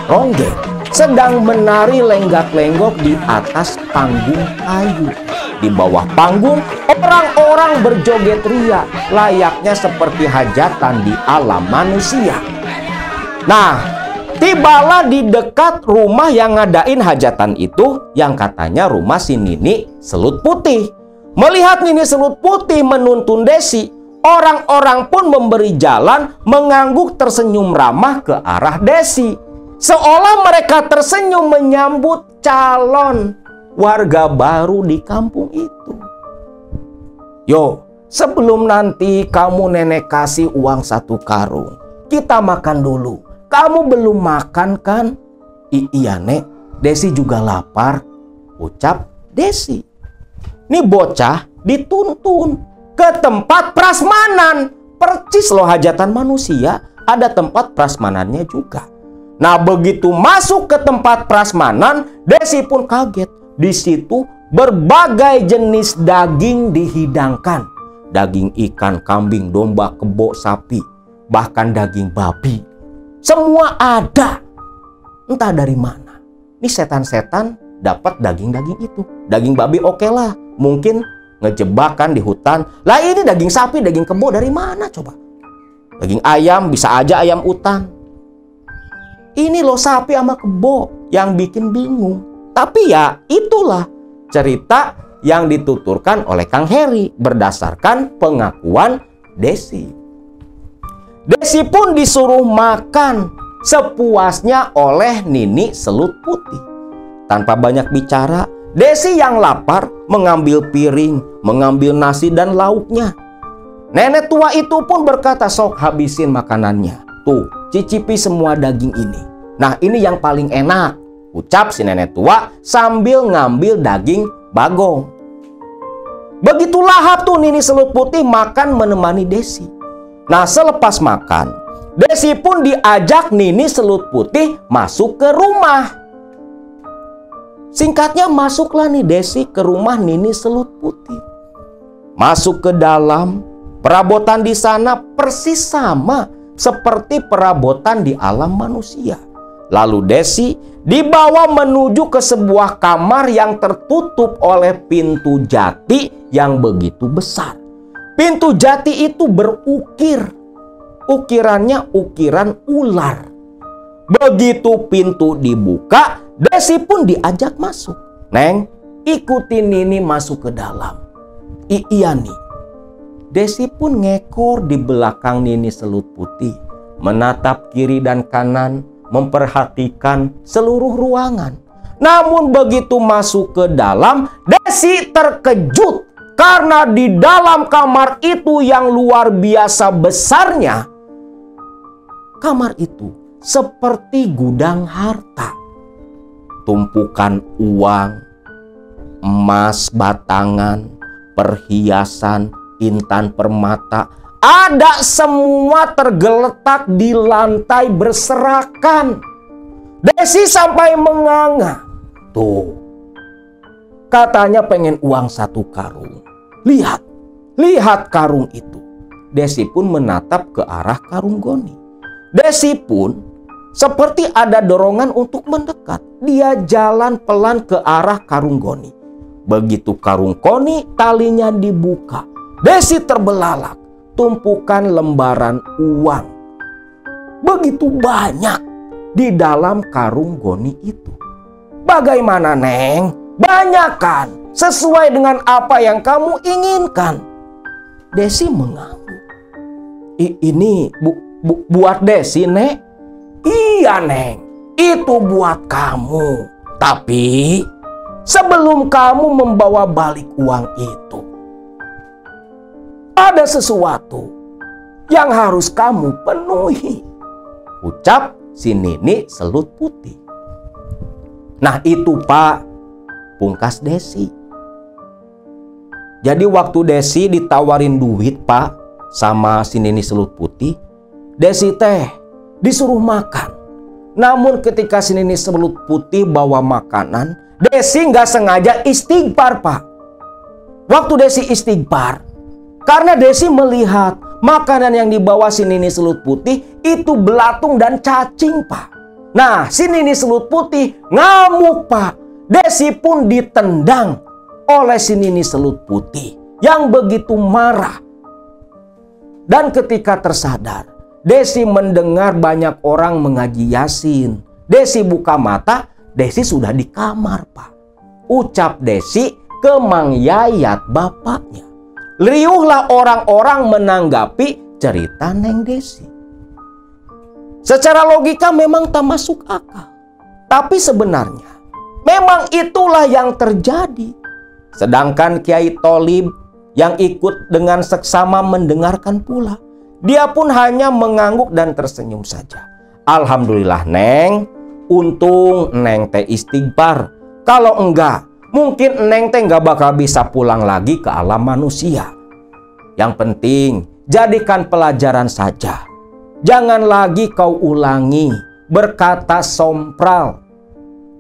ronggeng, sedang menari lenggak-lenggok di atas panggung kayu. Di bawah panggung, orang-orang berjoget ria layaknya seperti hajatan di alam manusia. Nah, tibalah di dekat rumah yang ngadain hajatan itu, yang katanya rumah si Nini Selut Putih. Melihat Nini Selut Putih menuntun Desi, orang-orang pun memberi jalan mengangguk tersenyum ramah ke arah Desi. Seolah mereka tersenyum menyambut calon warga baru di kampung itu. Yo, sebelum nanti kamu nenek kasih uang 1 karung, kita makan dulu. Kamu belum makan kan? Iya nek, Desi juga lapar. Ucap Desi. Ini bocah dituntun ke tempat prasmanan. Percis loh hajatan manusia, ada tempat prasmanannya juga. Nah begitu masuk ke tempat prasmanan, Desi pun kaget. Di situ berbagai jenis daging dihidangkan. Daging ikan, kambing, domba, kebo, sapi, bahkan daging babi. Semua ada. Entah dari mana. Ini setan-setan dapat daging-daging itu. Daging babi oke lah. Mungkin ngejebakan di hutan. Lah ini daging sapi, daging kebo dari mana coba? Daging ayam bisa aja ayam utan. Ini loh sapi sama kebo yang bikin bingung. Tapi ya itulah cerita yang dituturkan oleh Kang Heri berdasarkan pengakuan Desi. Desi pun disuruh makan sepuasnya oleh Nini Selut Putih. Tanpa banyak bicara, Desi yang lapar mengambil piring, mengambil nasi dan lauknya. Nenek tua itu pun berkata, "Sok habisin makanannya. Tuh, cicipi semua daging ini. Nah, ini yang paling enak," ucap si nenek tua sambil ngambil daging bagong. Begitu lahap tuh Nini Selut Putih makan menemani Desi. Nah, selepas makan, Desi pun diajak Nini Selut Putih masuk ke rumah. Singkatnya, masuklah nih Desi ke rumah Nini Selut Putih. Masuk ke dalam, perabotan di sana persis sama seperti perabotan di alam manusia. Lalu Desi dibawa menuju ke sebuah kamar yang tertutup oleh pintu jati yang begitu besar. Pintu jati itu berukir. Ukirannya ukiran ular. Begitu pintu dibuka, Desi pun diajak masuk. "Neng, ikuti Nini masuk ke dalam." Iya nih. Desi pun ngekor di belakang Nini Selut Putih, menatap kiri dan kanan, memperhatikan seluruh ruangan. Namun begitu masuk ke dalam, Desi terkejut karena di dalam kamar itu yang luar biasa besarnya, kamar itu seperti gudang harta. Tumpukan uang, emas batangan, perhiasan, intan permata, ada semua tergeletak di lantai berserakan. Desi sampai menganga. Tuh, katanya pengen uang 1 karung. Lihat karung itu. Desi pun menatap ke arah karung goni. Desi pun seperti ada dorongan untuk mendekat. Dia jalan pelan ke arah karung goni. Begitu karung goni talinya dibuka, Desi terbelalak. Tumpukan lembaran uang begitu banyak di dalam karung goni itu. "Bagaimana, Neng? Banyak kan? Sesuai dengan apa yang kamu inginkan." Desi mengangguk. "Ini buat Desi, Nek?" "Iya, Neng. Itu buat kamu. Tapi sebelum kamu membawa balik uang itu, ada sesuatu yang harus kamu penuhi," ucap si Nini Selut Putih. "Nah itu, Pak," pungkas Desi. Jadi waktu Desi ditawarin duit, Pak, sama si Nini Selut Putih, Desi teh disuruh makan. Namun ketika si Nini Selut Putih bawa makanan, Desi nggak sengaja istighfar, Pak. Waktu Desi istighfar, karena Desi melihat makanan yang dibawa si Nini Selut Putih itu belatung dan cacing, Pak. Nah, si Nini Selut Putih ngamuk, Pak. Desi pun ditendang oleh si Nini Selut Putih yang begitu marah. Dan ketika tersadar, Desi mendengar banyak orang mengaji Yasin. Desi buka mata, Desi sudah di kamar, Pak. Ucap Desi ke Mang Yayat, bapaknya. Riuhlah orang-orang menanggapi cerita Neng Desi. Secara logika memang tak masuk akal. Tapi sebenarnya memang itulah yang terjadi. Sedangkan Kiai Tholib yang ikut dengan seksama mendengarkan pula, dia pun hanya mengangguk dan tersenyum saja. "Alhamdulillah, Neng. Untung Neng teh istighfar. Kalau enggak, mungkin Neng teh nggak bakal bisa pulang lagi ke alam manusia. Yang penting, jadikan pelajaran saja. Jangan lagi kau ulangi berkata sompral,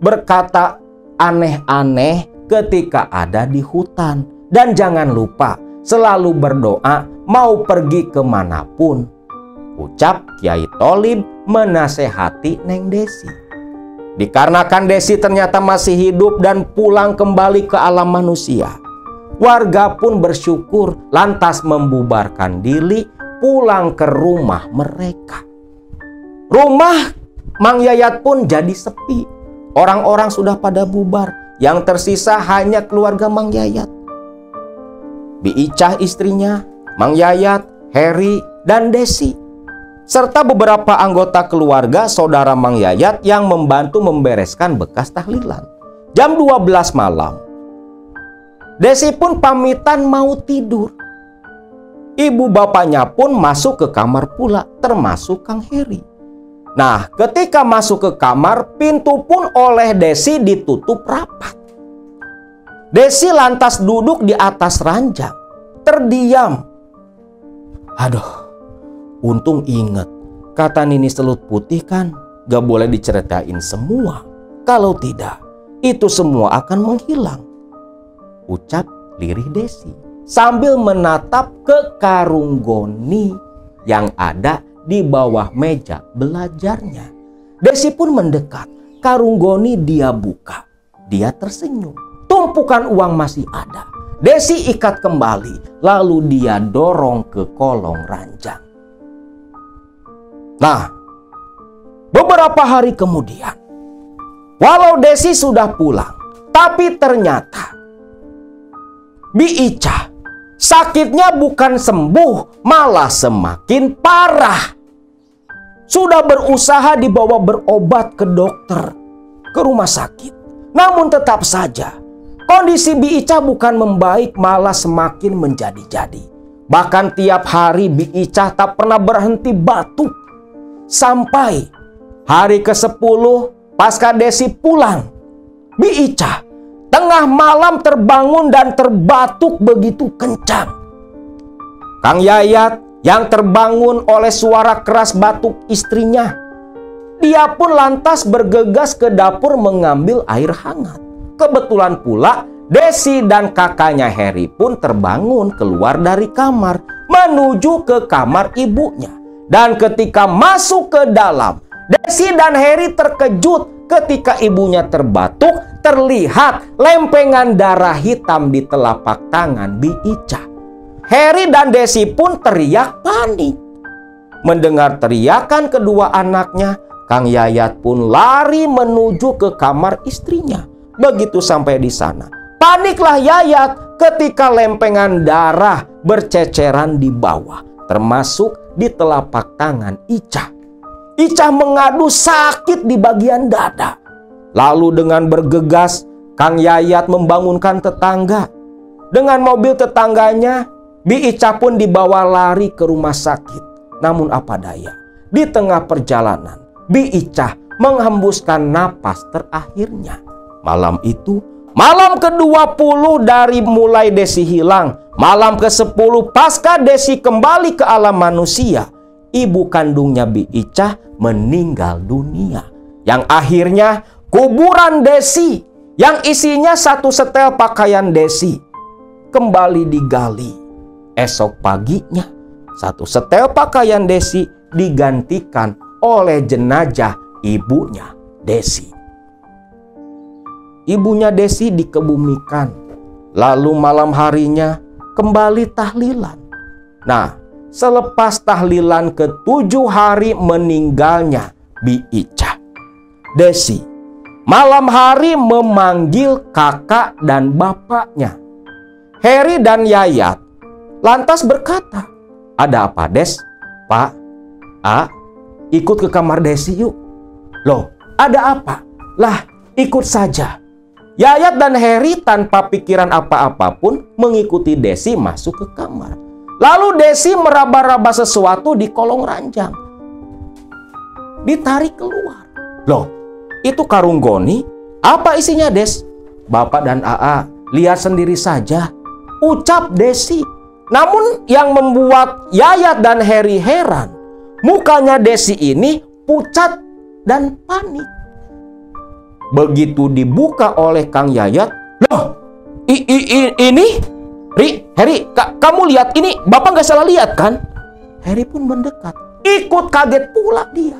berkata aneh-aneh ketika ada di hutan. Dan jangan lupa selalu berdoa mau pergi kemanapun," ucap Kiai Tholib menasehati Neng Desi. Dikarenakan Desi ternyata masih hidup dan pulang kembali ke alam manusia, warga pun bersyukur lantas membubarkan diri pulang ke rumah mereka. Rumah Mang Yayat pun jadi sepi. Orang-orang sudah pada bubar. Yang tersisa hanya keluarga Mang Yayat. Bi Icah istrinya, Mang Yayat, Heri, dan Desi. serta beberapa anggota keluarga saudara Mang Yayat yang membantu membereskan bekas tahlilan. Jam 12 malam, Desi pun pamitan mau tidur. Ibu bapaknya pun masuk ke kamar pula, termasuk Kang Heri. Nah, ketika masuk ke kamar, pintu pun oleh Desi ditutup rapat. Desi lantas duduk di atas ranjang, terdiam. Aduh, untung inget, kata Nini Selut Putih kan gak boleh diceritain semua. Kalau tidak, itu semua akan menghilang, ucap lirih Desi sambil menatap ke karung goni yang ada di bawah meja belajarnya. Desi pun mendekat. Karung goni dia buka. Dia tersenyum. Tumpukan uang masih ada. Desi ikat kembali, lalu dia dorong ke kolong ranjang. Nah, beberapa hari kemudian, walau Desi sudah pulang, tapi ternyata Bi Ica sakitnya bukan sembuh, malah semakin parah. Sudah berusaha dibawa berobat ke dokter, ke rumah sakit. Namun tetap saja, kondisi Bi Ica bukan membaik, malah semakin menjadi-jadi. Bahkan tiap hari Bi Ica tak pernah berhenti batuk. Sampai hari ke-10 pasca Desi pulang, Bi Ica tengah malam terbangun dan terbatuk begitu kencang. Kang Yayat yang terbangun oleh suara keras batuk istrinya, dia pun lantas bergegas ke dapur mengambil air hangat. Kebetulan pula Desi dan kakaknya Heri pun terbangun keluar dari kamar menuju ke kamar ibunya. Dan ketika masuk ke dalam, Desi dan Heri terkejut ketika ibunya terbatuk. Terlihat lempengan darah hitam di telapak tangan Bi Ica. Heri dan Desi pun teriak panik. Mendengar teriakan kedua anaknya, Kang Yayat pun lari menuju ke kamar istrinya. Begitu sampai di sana, paniklah Yayat ketika lempengan darah berceceran di bawah, termasuk di telapak tangan Ica. Ica mengadu sakit di bagian dada. Lalu dengan bergegas, Kang Yayat membangunkan tetangga. Dengan mobil tetangganya, Bi Ica pun dibawa lari ke rumah sakit. Namun apa daya, di tengah perjalanan, Bi Ica menghembuskan napas terakhirnya. Malam itu, malam ke-20 dari mulai Desi hilang, malam ke-10 pasca Desi kembali ke alam manusia, ibu kandungnya Bi Ica meninggal dunia. Yang akhirnya kuburan Desi yang isinya satu setel pakaian Desi kembali digali. Esok paginya, satu setel pakaian Desi digantikan oleh jenazah ibunya Desi. Ibunya Desi dikebumikan. Lalu malam harinya kembali tahlilan. Nah, selepas tahlilan ke-7 hari meninggalnya Bi Ica, Desi malam hari memanggil kakak dan bapaknya. Heri dan Yayat lantas berkata, "Ada apa, Des? Pak, ikut ke kamar Desi yuk." "Loh, ada apa?" "Lah, ikut saja." Yayat dan Heri tanpa pikiran apa-apa pun mengikuti Desi masuk ke kamar. Lalu Desi meraba-raba sesuatu di kolong ranjang. Ditarik keluar. "Loh, itu karung goni? Apa isinya, Des?" "Bapak dan AA, lihat sendiri saja," ucap Desi. Namun yang membuat Yayat dan Heri heran, mukanya Desi ini pucat dan panik. Begitu dibuka oleh Kang Yayat, "Loh, ini? Heri, kamu lihat ini? Bapak nggak salah lihat kan?" Heri pun mendekat. Ikut kaget pula dia.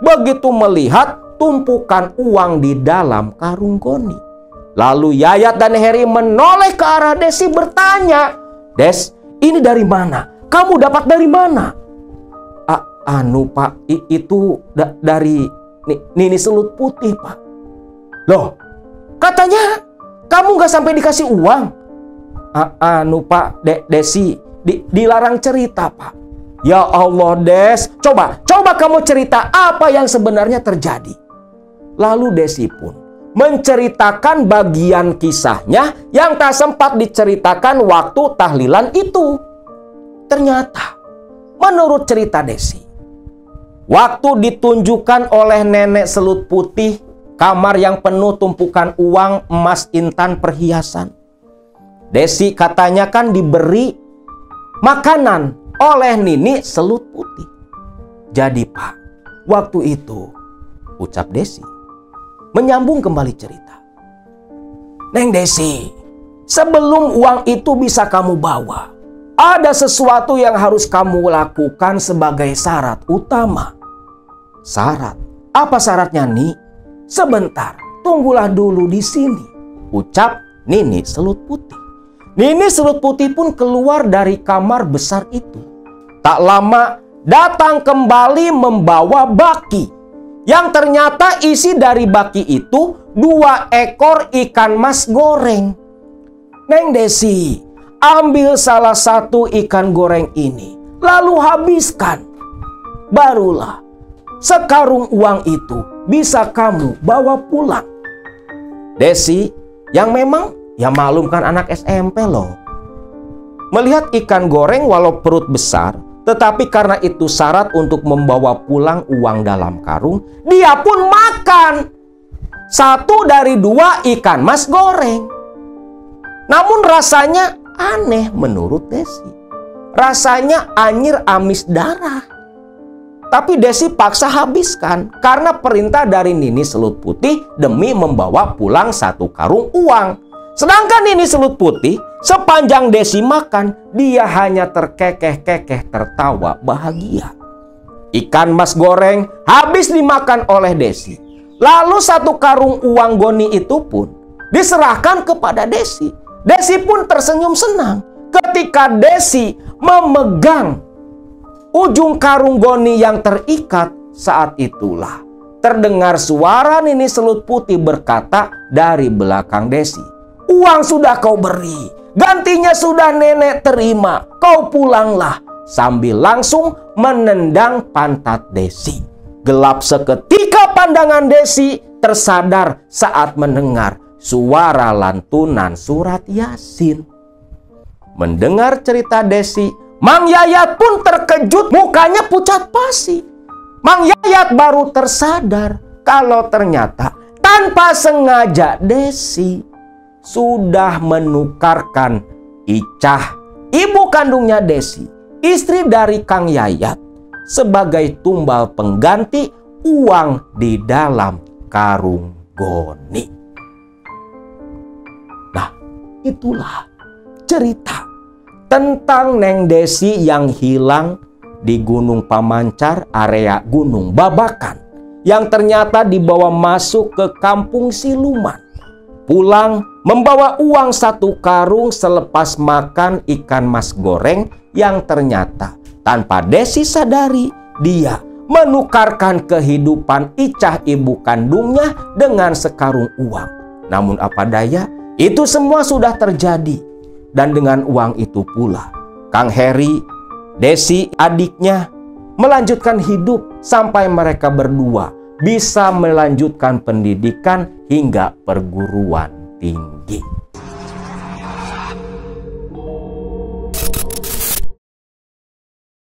Begitu melihat tumpukan uang di dalam karung goni. Lalu Yayat dan Heri menoleh ke arah Desi bertanya, "Des, ini dari mana? Kamu dapat dari mana?" Pak, itu dari Nini Selut Putih, Pak." "Loh, katanya kamu nggak sampai dikasih uang." Pak, Desi dilarang cerita, Pak." Ya Allah Des, coba kamu cerita apa yang sebenarnya terjadi. Lalu Desi pun menceritakan bagian kisahnya yang tak sempat diceritakan waktu tahlilan itu. Ternyata menurut cerita Desi, waktu ditunjukkan oleh nenek selut putih kamar yang penuh tumpukan uang, emas, intan, perhiasan, Desi katanya kan diberi makanan oleh Nini selut putih. Jadi Pak, waktu itu, ucap Desi, menyambung kembali cerita. Neng Desi, sebelum uang itu bisa kamu bawa, ada sesuatu yang harus kamu lakukan sebagai syarat utama. Syarat? Apa syaratnya, Ni? Sebentar, tunggulah dulu di sini, ucap Nini selut putih. Nini selut putih pun keluar dari kamar besar itu. Tak lama datang kembali membawa baki, yang ternyata isi dari baki itu 2 ekor ikan mas goreng. Neng Desi, ambil salah satu ikan goreng ini, lalu habiskan. Barulah sekarung uang itu bisa kamu bawa pulang. Desi, yang memang ya maklum kan anak SMP loh, melihat ikan goreng walau perut besar, tetapi karena itu syarat untuk membawa pulang uang dalam karung, dia pun makan 1 dari 2 ikan mas goreng. Namun rasanya aneh menurut Desi. Rasanya anyir amis darah. Tapi Desi paksa habiskan karena perintah dari Nini selut putih demi membawa pulang 1 karung uang. Sedangkan Nini selut putih, sepanjang Desi makan, dia hanya terkekeh-kekeh tertawa bahagia. Ikan mas goreng habis dimakan oleh Desi. Lalu 1 karung uang goni itu pun diserahkan kepada Desi. Desi pun tersenyum senang ketika Desi memegang ujung karung goni yang terikat. Saat itulah terdengar suara Nini selut putih berkata dari belakang Desi, "Uang sudah kau beri, gantinya sudah nenek terima, kau pulanglah," sambil langsung menendang pantat Desi. Gelap seketika pandangan Desi tersadar saat mendengar suara lantunan surat Yasin. Mendengar cerita Desi, Mang Yayat pun terkejut, mukanya pucat pasi. Mang Yayat baru tersadar kalau ternyata tanpa sengaja Desi sudah menukarkan Icah, ibu kandungnya Desi, istri dari Kang Yayat, sebagai tumbal pengganti uang di dalam karung goni. Nah, itulah cerita tentang Neng Desi yang hilang di Gunung Pamancar, area Gunung Babakan, yang ternyata dibawa masuk ke kampung siluman. Pulang membawa uang 1 karung selepas makan ikan mas goreng yang ternyata tanpa Desi sadari dia menukarkan kehidupan Icah ibu kandungnya dengan sekarung uang. Namun apa daya, itu semua sudah terjadi. Dan dengan uang itu pula Kang Heri, Desi adiknya melanjutkan hidup sampai mereka berdua bisa melanjutkan pendidikan hingga perguruan tinggi.